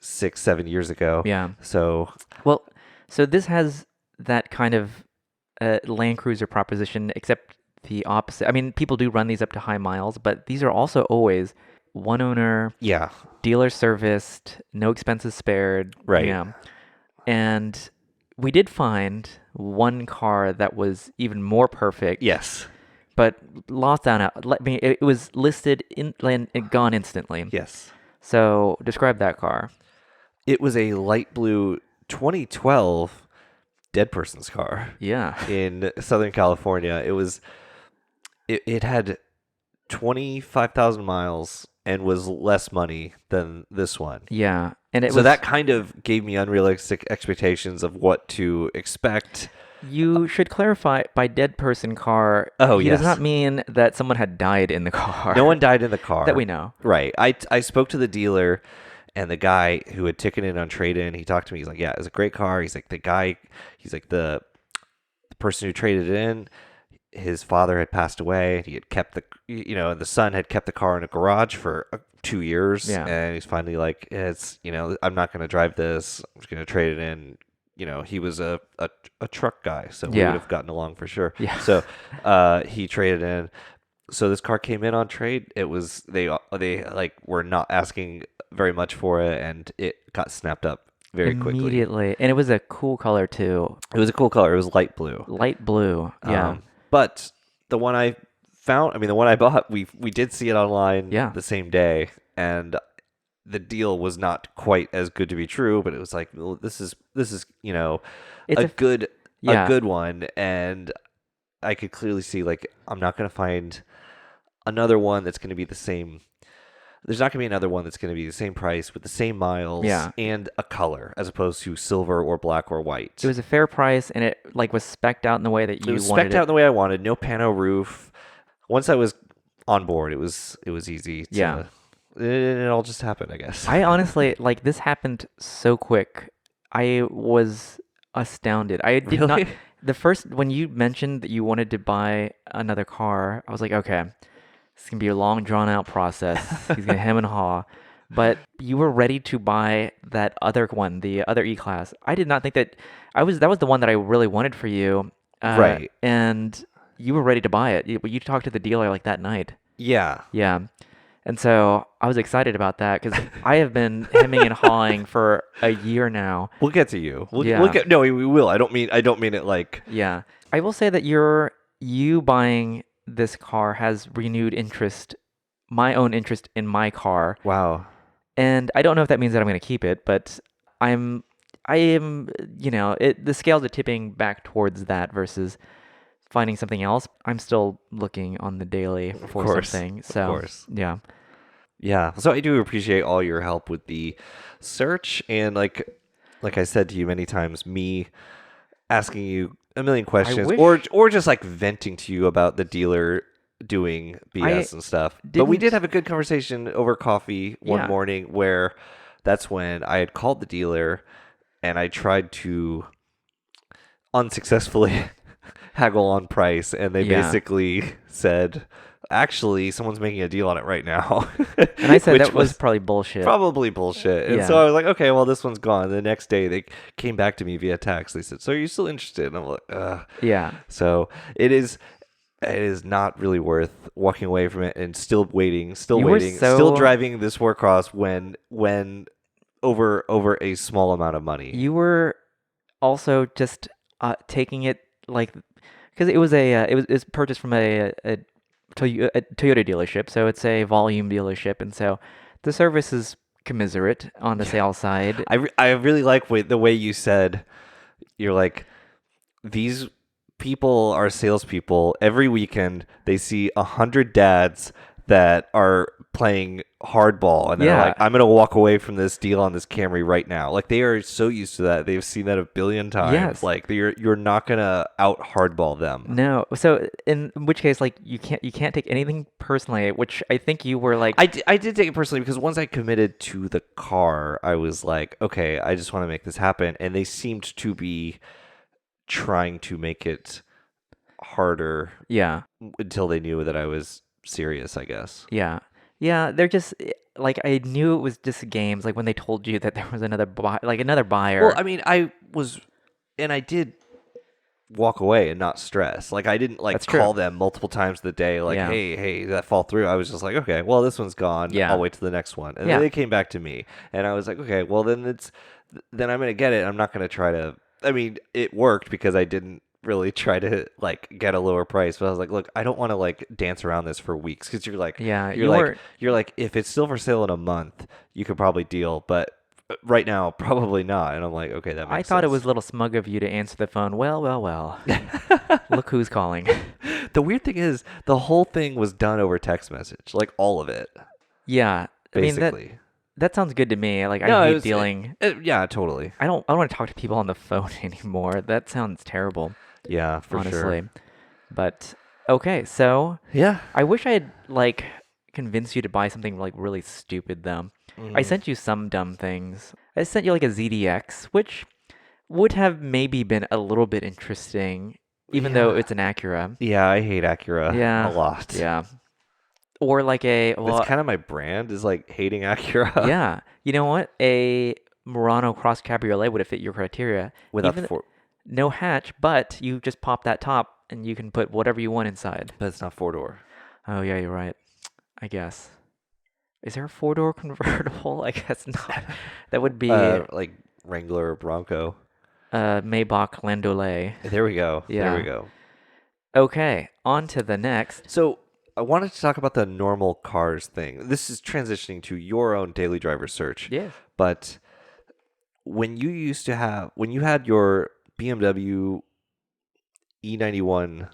6-7 years ago. Yeah. So Well, so this has that kind of Land Cruiser proposition, except the opposite. I mean, people do run these up to high miles, but these are also always one owner, yeah, dealer serviced, no expenses spared. Right. Yeah. And we did find one car that was even more perfect. yes, But lost down out. It was listed and gone instantly. yes. So describe that car. It was a light blue 2012 dead person's car Yeah. in Southern California. It had 25,000 miles and was less money than this one. Yeah. And So that kind of gave me unrealistic expectations of what to expect. You should clarify by dead person car. Oh, he yes. does not mean that someone had died in the car. No one died in the car. that we know. Right. I spoke to the dealer, and the guy who had ticketed on trade-in, he talked to me. He's like, yeah, it was a great car. He's like, the person who traded it in, his father had passed away. He had kept the son had kept the car in a garage for 2 years. Yeah. And he's finally like, I'm not going to drive this. I'm just going to trade it in. He was a truck guy, so we Yeah. would have gotten along for sure. Yeah. So he traded in. So this car came in on trade. It was they like were not asking very much for it, and it got snapped up very quickly. Immediately. And it was a cool color too. It was a cool color. It was light blue. Light blue. Yeah. But the one I found. I mean, the one I bought, we did see it online Yeah. the same day, and the deal was not quite as good to be true. But it was like, well, this is It's a a good yeah. one, and I could clearly see like I'm not gonna find another one that's gonna be the same. There's not gonna be another one that's gonna be the same price with the same miles Yeah. and a color as opposed to silver or black or white. It was a fair price, and it like was specced out in the way that It you was wanted specced out in the way I wanted. No pano roof. Once I was on board, it was easy to. Yeah. It all just happened, I guess. I honestly like this happened so quick. I was astounded. I did not Really? the first when you mentioned that you wanted to buy another car, I was like, okay, it's gonna be a long drawn out process. He's gonna hem and haw. But you were ready to buy that other one, the other E-Class. I did not think that that was the one that I really wanted for you. Right. And you were ready to buy it. You talked to the dealer like that night. Yeah. Yeah. And so I was excited about that because I have been hemming and hawing for a year now. We'll get to you. We'll Yeah. get. No, we will. I don't mean it like. Yeah. I will say that you buying this car has renewed my own interest in my car. Wow. And I don't know if that means that I'm going to keep it, but I am, the scales are tipping back towards that versus finding something else. I'm still looking on the daily for course. something. Of So, course. yeah. Yeah. So I do appreciate all your help with the search and like I said to you many times, me asking you a million questions wish- or just like venting to you about the dealer doing BS and stuff. But we did didn't- have a good conversation over coffee one Yeah. morning where that's when I had called the dealer and I tried to unsuccessfully haggle on price, and they Yeah. basically said, actually, someone's making a deal on it right now. And I said Which that was probably bullshit. probably bullshit. And so Yeah. I was like, okay, well, this one's gone. The next day, they came back to me via text. They said, so are you still interested? And I'm like, ugh. Yeah. So it is not really worth walking away from it and still waiting, You were still driving this Warcross when over a small amount of money. You were also just taking it like because it was it was purchased from a Toyota dealership, so it's a volume dealership, and so the service is commiserate on the sales side. I really like the way you said, you're like, these people are salespeople. Every weekend they see 100 dads that are playing hardball, and they're Yeah. like, I'm gonna walk away from this deal on this Camry right now. Like, they are so used to that. They've seen that a billion times. Yes. Like, you're not gonna out hardball them. No, so in which case, like you can't take anything personally, which I think you were like, I did take it personally because once I committed to the car, I was like, okay, I just want to make this happen. And they seemed to be trying to make it harder yeah, until they knew that I was serious, I guess. yeah, yeah. They're just like I knew it was just games. Like when they told you that there was another buyer. Well, I mean, I did walk away and not stress. Like, I didn't like That's true. call them multiple times a day, like, Yeah. hey, did that fall through? I was just like, okay, well, this one's gone. Yeah. I'll wait till the next one. And Yeah. then they came back to me, and I was like, okay, well, then I'm gonna get it. I'm not gonna try to. I mean, it worked because I didn't really try to like get a lower price, but I was like, look, I don't want to like dance around this for weeks because you're like, Yeah, you're like, if it's still for sale in a month, you could probably deal, but right now, probably not. And I'm like, okay, that makes I thought it sense. was a little smug of you to answer the phone. Well. Look who's calling. The weird thing is, the whole thing was done over text message, like all of it, Yeah, I mean basically. that sounds good to me. Like No, I it hate was- dealing. Yeah, totally. I don't want to talk to people on the phone anymore. That sounds terrible, Yeah, for honestly. sure. But okay, so Yeah. I wish I had like convinced you to buy something like really stupid though. I sent you some dumb things. I sent you like a ZDX, which would have maybe been a little bit interesting, even though Yeah. it's an Acura. Yeah, I hate Acura Yeah. a lot. Yeah. Or like It's kind of my brand, is like hating Acura. yeah. You know what? A Murano Cross Cabriolet would have fit your criteria. Without Even- the No hatch, but you just pop that top and you can put whatever you want inside. but it's not 4-door. Oh, yeah, you're right. I guess. Is there a four-door convertible? I guess not. That would be Like Wrangler or Bronco. Maybach Landaulet. There we go. Yeah. There we go. Okay, on to the next. So I wanted to talk about the normal cars thing. This is transitioning to your own daily driver search. Yes. But when you had your BMW E91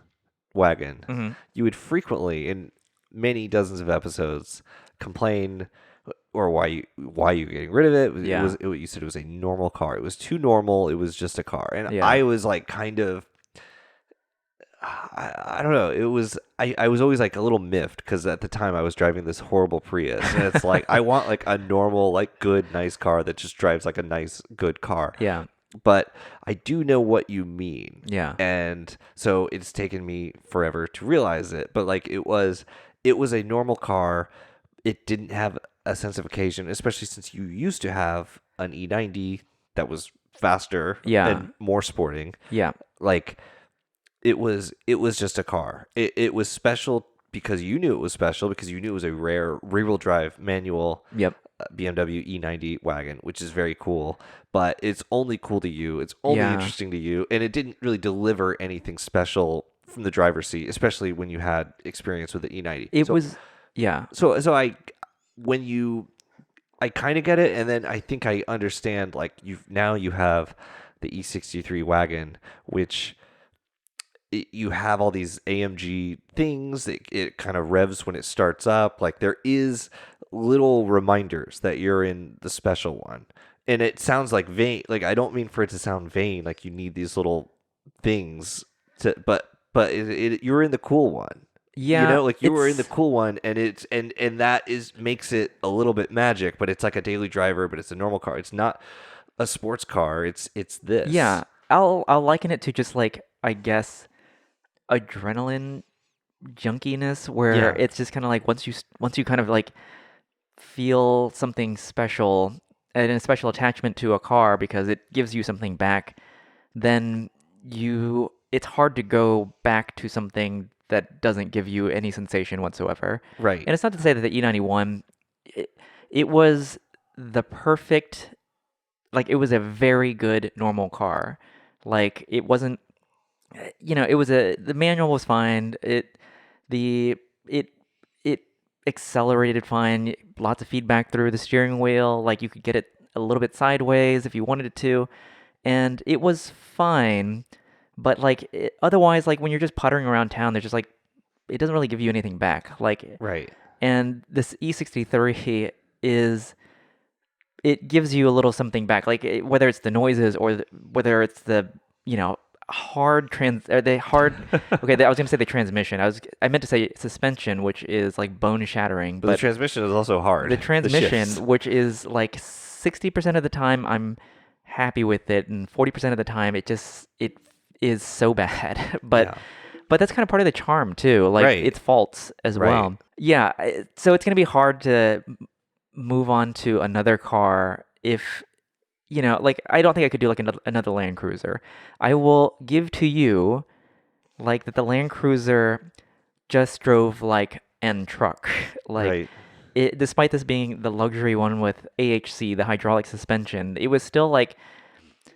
wagon, Hmm. you would frequently, in many dozens of episodes, complain or why you were getting rid of it. Yeah. You said it was a normal car. It was too normal. It was just a car, and Yeah. I was like kind of. I don't know. It was I was always like a little miffed because at the time I was driving this horrible Prius, and it's like I want like a normal, like good, nice car that just drives like a nice, good car. Yeah. But I do know what you mean. Yeah. And so it's taken me forever to realize it. But like it was a normal car. It didn't have a sense of occasion, especially since you used to have an E90 that was faster Yeah. and more sporting. Yeah. Like it was just a car. It was special because you knew it was special because you knew it was a rare rear-wheel drive manual Yep. BMW E90 wagon, which is very cool. But it's only cool to you. It's only Yeah. interesting to you, and it didn't really deliver anything special from the driver's seat, especially when you had experience with the E90. It was, yeah. So I kind of get it, and then I think I understand. Like you have the E63 wagon, which you have all these AMG things. It kind of revs when it starts up. Like there is little reminders that you're in the special one, and it sounds like vain. Like I don't mean for it to sound vain. Like you need these little things but you're in the cool one. Yeah. Like you were in the it's- cool one, and it's and that is makes it a little bit magic. But it's like a daily driver, but it's a normal car. It's not a sports car. It's this. Yeah. I'll liken it to just like, I guess, adrenaline junkiness, where Yeah. it's just kind of like once you kind of like feel something special and a special attachment to a car because it gives you something back, then it's hard to go back to something that doesn't give you any sensation whatsoever. Right. And it's not to say that the E91, it was the perfect, like it was a very good normal car. Like it wasn't, the manual was fine. It accelerated fine. Lots of feedback through the steering wheel. Like you could get it a little bit sideways if you wanted it to, and it was fine. But like otherwise, like when you're just puttering around town, there's just like it doesn't really give you anything back. Like, Right. and this E63 it gives you a little something back. Like whether it's the noises or whether it's the hard or the hard. Okay, I was gonna say the transmission. I meant to say suspension, which is like bone shattering. But the transmission is also hard. The shifts. transmission, which is like 60% of the time I'm happy with it, and 40% of the time it is so bad. But Yeah. but that's kind of part of the charm too. Like Right. its faults as Right. well. Yeah. So it's gonna be hard to move on to another car if like I don't think I could do like another Land Cruiser. I will give to you like that the Land Cruiser just drove like an truck. Like Right. despite this being the luxury one with AHC, the hydraulic suspension, it was still like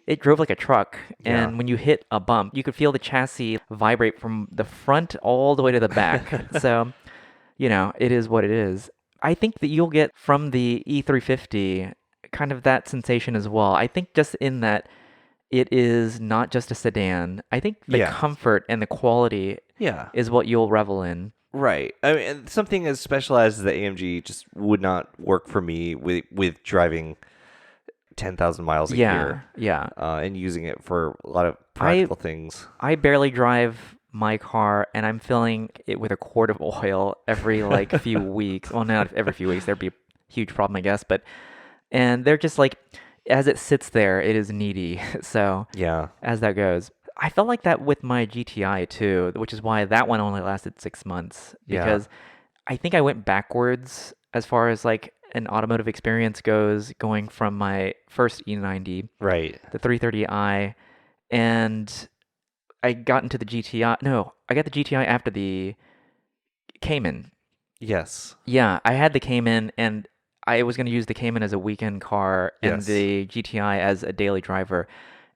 it drove like a truck. Yeah. And when you hit a bump, you could feel the chassis vibrate from the front all the way to the back. So, it is what it is. I think that you'll get from the E350 kind of that sensation as well. I think just in that it is not just a sedan. I think the Yeah. comfort and the quality Yeah. is what you'll revel in. Right. I mean, and something as specialized as the AMG just would not work for me with driving 10,000 miles a year. Yeah. And using it for a lot of practical things. I barely drive my car, and I'm filling it with a quart of oil every like few weeks. Well, not every few weeks. There'd be a huge problem, I guess. And they're just like, as it sits there, it is needy. So Yeah. as that goes, I felt like that with my GTI too, which is why that one only lasted 6 months. Yeah. Because I think I went backwards as far as like an automotive experience goes, going from my first E90, Right. the 330i, and I got into the GTI. No, I got the GTI after the Cayman. Yes. Yeah, I had the Cayman, and I was going to use the Cayman as a weekend car and Yes. the GTI as a daily driver.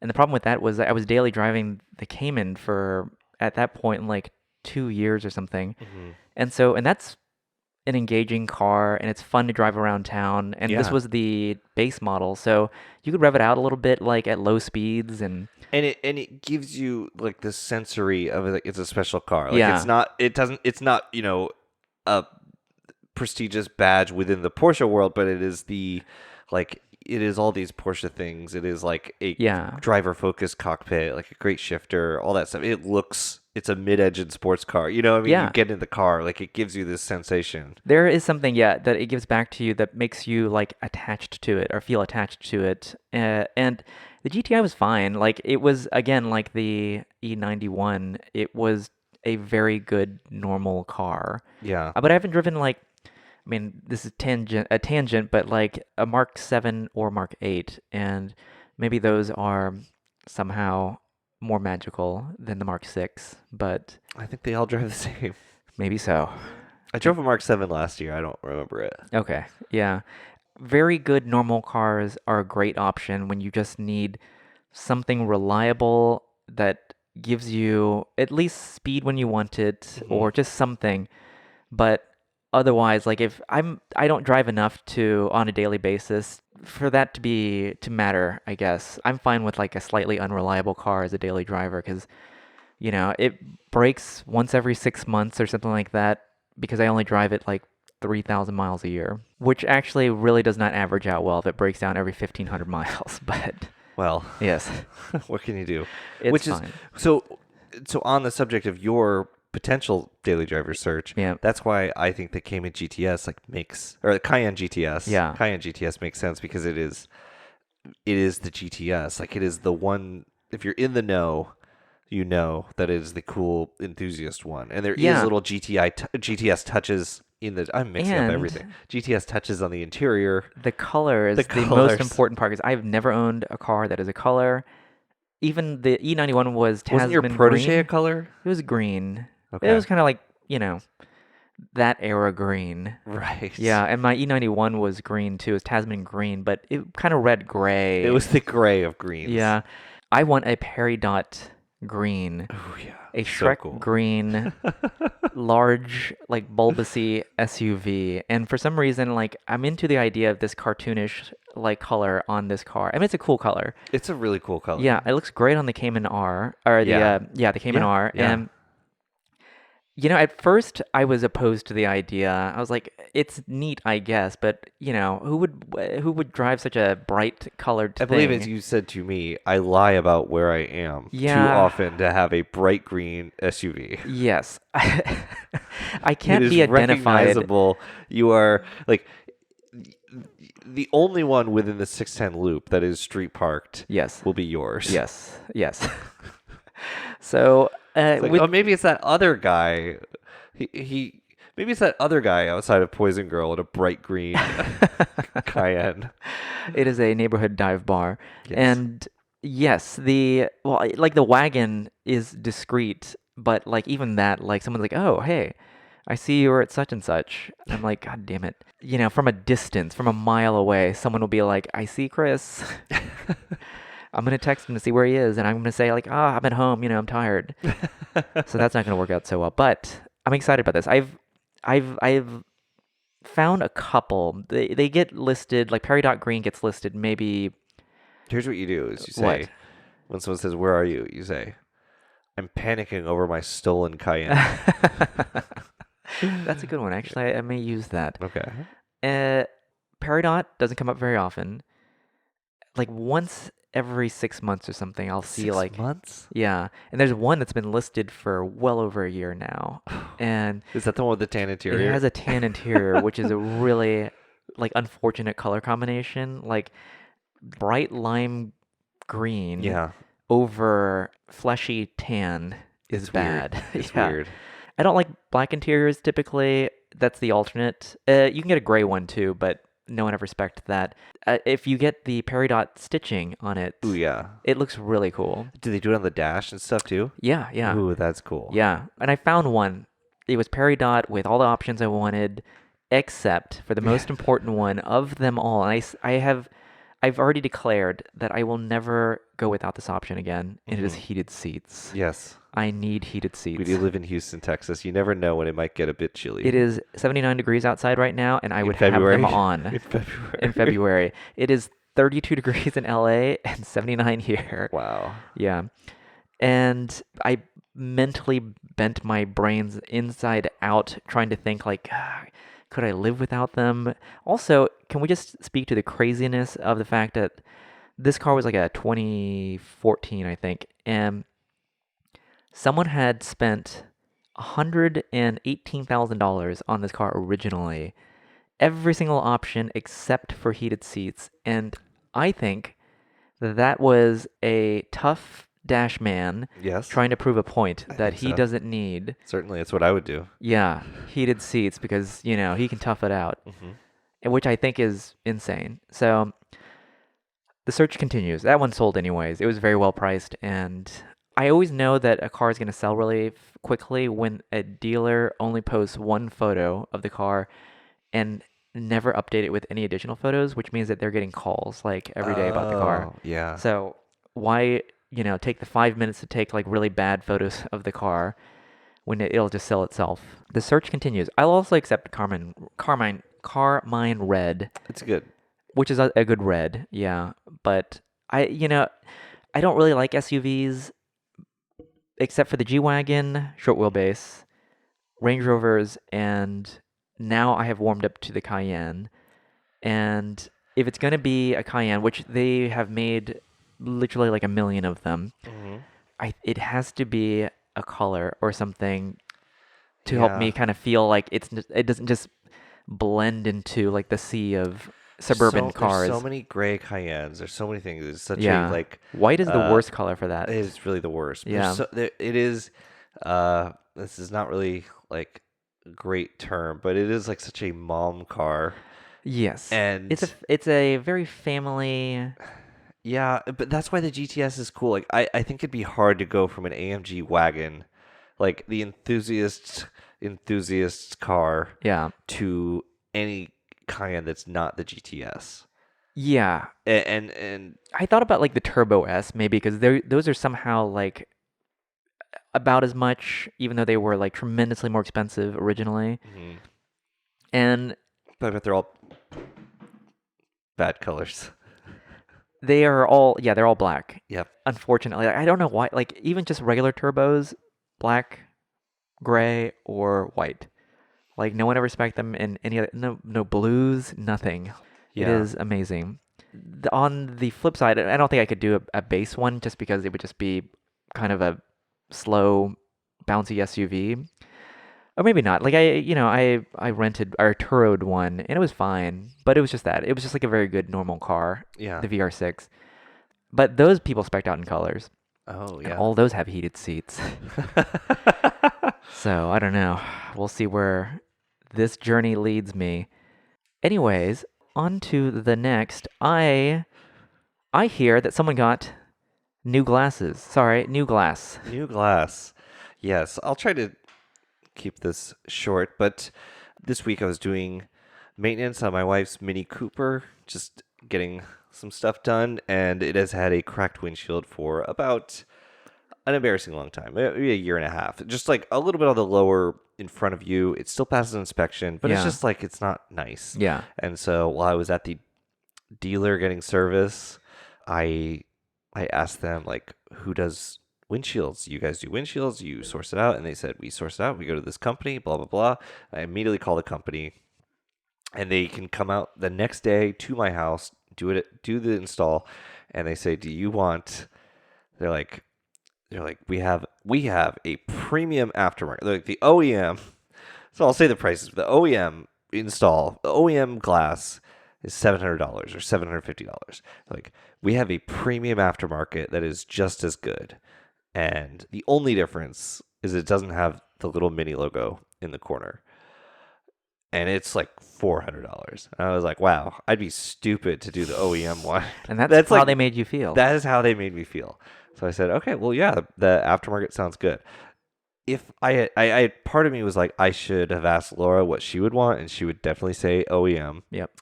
And the problem with that was that I was daily driving the Cayman for, at that point, like 2 years or something. Hmm. And that's an engaging car and it's fun to drive around town. And this Yeah. was the base model, so you could rev it out a little bit like at low speeds and And it gives you like the sensory of it. Like, it's a special car. Like yeah. it's not a prestigious badge within the Porsche world, but it is all these Porsche things. It is like a Yeah. driver focused cockpit, like a great shifter, all that stuff. It's a mid-engine sports car. You know what I mean? You Yeah. get in the car, like it gives you this sensation. There is something, yeah, that it gives back to you that makes you like attached to it or feel attached to it. And the GTI was fine. Like it was again like the E91. It was a very good normal car. Yeah. But I haven't driven like, I mean, this is a tangent, but like a Mark 7 or Mark 8, and maybe those are somehow more magical than the Mark 6, but I think they all drive the same. maybe so. I drove a Mark 7 last year. I don't remember it. Okay, yeah. Very good normal cars are a great option when you just need something reliable that gives you at least speed when you want it or just something. But otherwise, like if I don't drive enough to on a daily basis for that to matter, I guess. I'm fine with like a slightly unreliable car as a daily driver because it breaks once every 6 months or something like that because I only drive it like 3,000 miles a year, which actually really does not average out well if it breaks down every 1,500 miles. But Well, yes, what can you do? it's Which fine. is so on the subject of your potential daily driver search. Yeah. That's why I think the Cayman GTS or the Cayenne GTS. Yeah. Cayenne GTS makes sense because it is the GTS. Like it is the one. If you're in the know, you know that it is the cool enthusiast one, and there is Yeah. little GTS touches in the. I'm mixing up And everything. GTS touches on the interior. The color is The the most colors. important part because I've never owned a car that is a color. Even the E91 was Wasn't your Tasman protege green. a color? It was green. Okay. It was kind of like, that era green. Right. Yeah, and my E91 was green too. It was Tasman green, but it kind of red gray. It was the gray of greens. Yeah. I want a peridot green. Oh yeah. A So Shrek cool. green, large, like bulbousy SUV. And for some reason, like I'm into the idea of this cartoonish like color on this car. I mean, it's a cool color. It's a really cool color. Yeah, it looks great on the Cayman R or Yeah. the Cayman Yeah, R. yeah. And at first I was opposed to the idea. I was like, it's neat, I guess, but who would drive such a bright colored I thing? believe as you said to me, I lie about where I am too Yeah. often to have a bright green SUV. Yes. I It can't is be identified. recognizable. You are like the only one within the 610 loop that is street parked. Yes. Will be yours. Yes. Yes. So, It's like, with, oh, maybe it's that other guy. He maybe it's that other guy outside of Poison Girl in a bright green Cayenne. it is a neighborhood dive bar. Yes. And yes, the wagon is discreet, but like even that, like someone's like, "Oh, hey, I see you were at such and such." I'm like, "God damn it." From a distance, from a mile away, someone will be like, "I see Chris." I'm going to text him to see where he is, and I'm going to say like, I'm at home, I'm tired. So that's not going to work out so well, but I'm excited about this. I've found a couple. They get listed, like Peridot Green gets listed maybe. Here's what you do: is you say What? when someone says, "Where are you?" You say, "I'm panicking over my stolen Cayenne." That's a good one. Actually, I may use that. Okay. Peridot doesn't come up very often. Like once every 6 months or something, I'll see 6 months. yeah. And there's one that's been listed for well over a year now, and Is that the one with the tan interior? it has a tan interior, which is a really like unfortunate color combination, like bright lime green Yeah. over fleshy tan is It's weird. bad. It's Yeah. weird. I don't like black interiors typically. That's the alternate. You can get a gray one too, but no one ever respected that. If you get the Peridot stitching on it, Ooh, yeah. it looks really cool. Do they do it on the dash and stuff too? Yeah, yeah. Ooh, that's cool. Yeah, and I found one. It was Peridot with all the options I wanted, except for the most important one of them all. And I've already declared that I will never go without this option again, and it is heated seats. Yes. I need heated We seats. do live in Houston, Texas. You never know when it might get a bit chilly. It is 79 degrees outside right now, and I In would have February? them on In February. in February. It is 32 degrees in LA and 79 here. Wow. Yeah. And I mentally bent my brains inside out trying to think like, could I live without them? Also, can we just speak to the craziness of the fact that this car was like a 2014, I think, and someone had spent $118,000 on this car originally. Every single option except for heated seats. And I think that was a tough dash man Yes. trying to prove a point I that think he so. doesn't need, Certainly, it's what I would do. yeah, heated seats because, he can tough it out, and which I think is insane. So the search continues. That one sold anyways. It was very well priced, and I always know that a car is going to sell really quickly when a dealer only posts one photo of the car and never update it with any additional photos, which means that they're getting calls like every day about the car. Oh, yeah. So why, take the 5 minutes to take like really bad photos of the car when it'll just sell itself? The search continues. I'll also accept Carmine Red, It's good. which is a good red, yeah. But I don't really like SUVs except for the G-Wagon, short wheelbase, Range Rovers, and now I have warmed up to the Cayenne. And if it's going to be a Cayenne, which they have made literally like a million of them, it has to be a color or something to help me Yeah. kind of feel like it doesn't just blend into like the sea of suburban cars. There's so many gray Cayennes. There's so many things. It's such Yeah. a like. White is the uh, worst color for that. It is really the worst. But Yeah. it is. This is not really like a great term, but it is like such a mom car. Yes. And It's a very family. yeah, but that's why the GTS is cool. Like I think it'd be hard to go from an AMG wagon, like the enthusiast's car, Yeah. to any Cayenne that's not the GTS. Yeah. And I thought about like the Turbo S maybe because those are somehow like about as much, even though they were like tremendously more expensive originally. And but I bet they're all bad colors. they're all black. Yep. Unfortunately, I don't know why. Like even just regular turbos, black, gray, or white. Like no one ever spec'd them in any other. No blues, nothing. It Yeah. is amazing. On the flip side, I don't think I could do a base one just because it would just be kind of a slow, bouncy SUV. Or maybe not. Like I rented or Turoed one and it was fine, but it was just that. It was just like a very good normal car, Yeah. the VR6. But those people spec'd out in colors. Oh And yeah. all those have heated seats. So I don't know. We'll see where this journey leads me. Anyways, on to the next. I hear that someone got new glasses. Sorry, new glass. New glass. Yes, I'll try to keep this short, but this week I was doing maintenance on my wife's Mini Cooper, just getting some stuff done, and it has had a cracked windshield for about an embarrassing long time, maybe a year and a half. Just like a little bit on the lower in front of you. It still passes inspection, but it's Yeah. just like it's not nice. Yeah. And so while I was at the dealer getting service, I asked them like, who does windshields? You guys do windshields? You source it out? And they said, we source it out. We go to this company, blah, blah, blah. I immediately call the company and they can come out the next day to my house, do the install. And they say, do you want, they're like, we have a premium aftermarket. They're like the OEM. So I'll say the prices. The OEM install, the OEM glass is $700 or $750. Like we have a premium aftermarket that is just as good. And the only difference is it doesn't have the little mini logo in the corner. And it's like $400. And I was like, wow, I'd be stupid to do the OEM one. And that's how like, they made you feel. That is how they made me feel. So I said, okay, well, yeah, the aftermarket sounds good. If I part of me was like, I should have asked Laura what she would want, and she would definitely say OEM. Yep.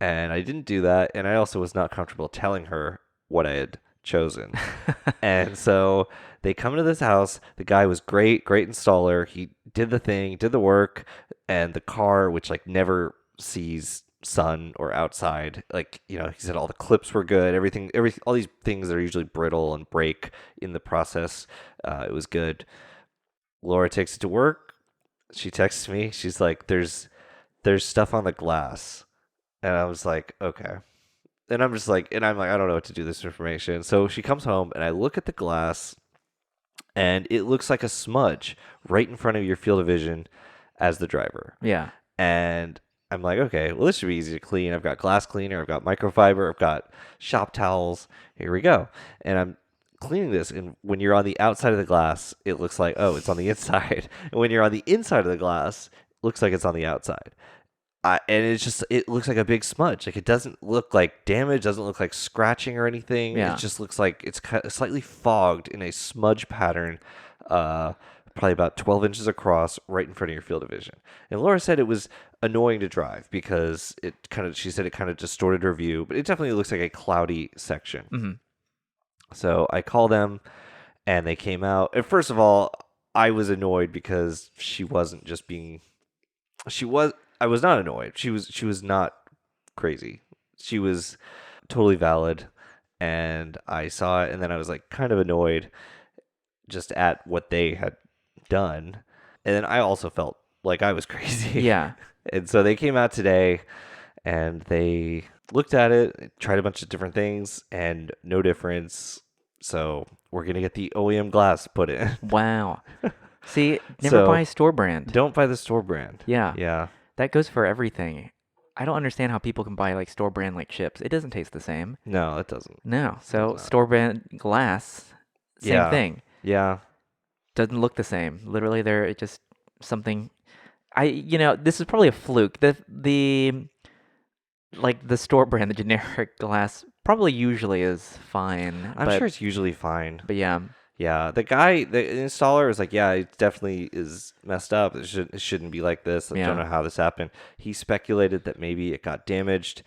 And I didn't do that, and I also was not comfortable telling her what I had chosen. And so they come to this house. The guy was great installer. He did the thing, did the work, and the car, which like never sees sun or outside, like, you know, he said all the clips were good, all these things that are usually brittle and break in the process, it was good. Laura takes it to work. She texts me. She's like, there's stuff on the glass. And I was like, okay. And I'm like, I don't know what to do with this information. So she comes home and I look at the glass and it looks like a smudge right in front of your field of vision as the driver. Yeah. And I'm like, okay, well, this should be easy to clean. I've got glass cleaner, I've got microfiber, I've got shop towels. Here we go. And I'm cleaning this. And when you're on the outside of the glass, it looks like, oh, it's on the inside. And when you're on the inside of the glass, it looks like it's on the outside. And it looks like a big smudge. Like, it doesn't look like damage, doesn't look like scratching or anything. Yeah. It just looks like it's kind of slightly fogged in a smudge pattern, probably about 12 inches across, right in front of your field of vision. And Laura said it was annoying to drive because she said it kind of distorted her view, but it definitely looks like a cloudy section. Mm-hmm. So I called them and they came out. And first of all, I was annoyed because I was not annoyed. She was not crazy. She was totally valid. And I saw it and then I was like kind of annoyed just at what they had done. And then I also felt like I was crazy. Yeah. And so they came out today and they looked at it, tried a bunch of different things, and no difference. So we're going to get the OEM glass put in. Wow. See, never buy store brand. Don't buy the store brand. Yeah. Yeah. That goes for everything. I don't understand how people can buy like store brand like chips. It doesn't taste the same. No, it doesn't. No. So not. store brand glass, same Yeah. thing. Yeah. Doesn't look the same. Literally, it's just something. This is probably a fluke. The like the store brand, the generic glass, probably usually is fine. I'm sure it's usually fine. But yeah. Yeah, the installer was like, yeah, it definitely is messed up. It shouldn't be like this. I Yeah. don't know how this happened. He speculated that maybe it got damaged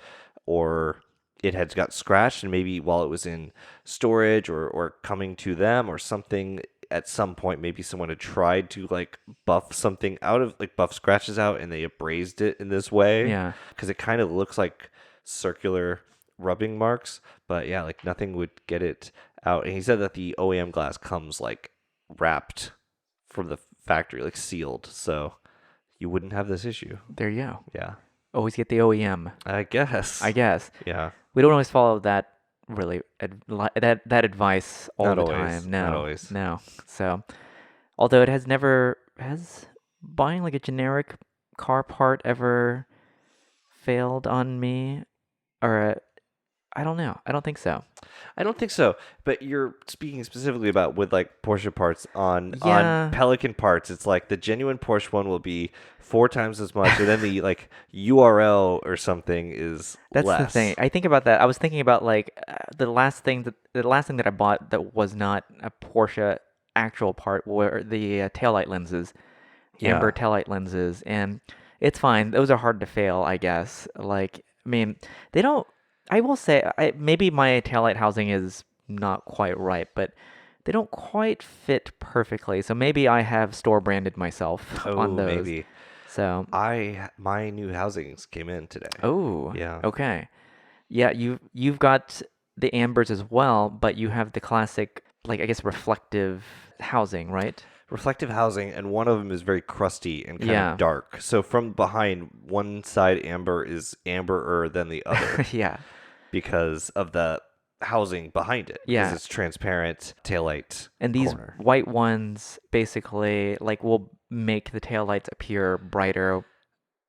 or it had got scratched, and maybe while it was in storage or coming to them or something, at some point, maybe someone had tried to like buff something out of, like buff scratches out, and they abrased it in this way. Yeah. Because it kind of looks like circular rubbing marks, but yeah, like nothing would get it out. And he said that the OEM glass comes like wrapped from the factory, like sealed, so you wouldn't have this issue. There you go. Yeah, Always get the OEM. I guess. Yeah, We don't always follow that really that advice all Not the always. time. No. Not always. No. So, although it has buying like a generic car part ever failed on me, or I don't know. I don't think so. I don't think so. But you're speaking specifically about with like Porsche parts on Yeah. Pelican parts. It's like the genuine Porsche one will be 4 times as much, and then the like URL or something is That's less. the thing. I think about that. I was thinking about like the last thing that I bought that was not a Porsche actual part were the taillight lenses, Yeah. amber taillight lenses, and it's fine. Those are hard to fail, I guess. Like, I mean, they don't. I will say, maybe my taillight housing is not quite right, but they don't quite fit perfectly. So maybe I have store branded myself on those. Maybe. So. My new housings came in today. Oh. Yeah. Okay. Yeah, you've got the ambers as well, but you have the classic, like, I guess, reflective housing, right? Reflective housing, and one of them is very crusty and kind Yeah. of dark. So from behind, one side amber is amberer than the other Yeah. because of the housing behind it. Yeah. Because it's transparent taillight And these corner. white ones basically like will make the taillights appear brighter.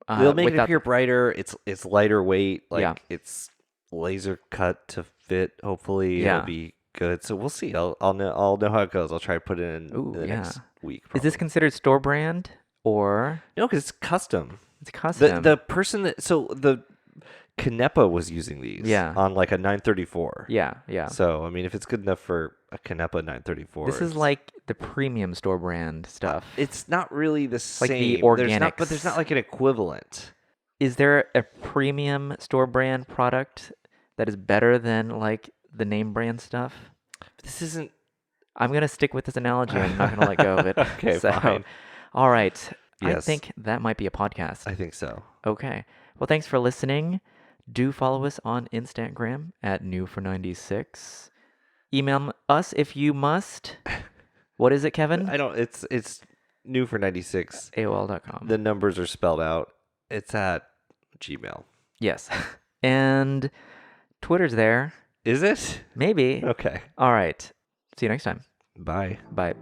They'll make it without- appear brighter. It's lighter weight. Like Yeah. it's laser cut to fit. Hopefully Yeah. it'll be good. So we'll see. I'll know how it goes. I'll try to put it in Ooh, the yeah. next week. Is this probably. considered store brand or No, because it's custom. it's custom? The person the Canepa was using these Yeah. on like a 934. Yeah, yeah. So I mean, if it's good enough for a Canepa 934, This is like the premium store brand stuff. it's not really the like same. the But there's not organics. like an equivalent. Is there a premium store brand product that is better than like the name brand stuff? This isn't. I'm going to stick with this analogy. I'm not going to let go of it. Okay, fine. All right. I Yes. think that might be a podcast. I think so. Okay. Well, thanks for listening. Do follow us on Instagram at new496. Email us if you must. What is it, Kevin? I don't. It's new for 96. AOL.com. The numbers are spelled out. It's at Gmail. Yes. And Twitter's there. Is it? Maybe. Okay. All right. See you next time. Bye. Bye.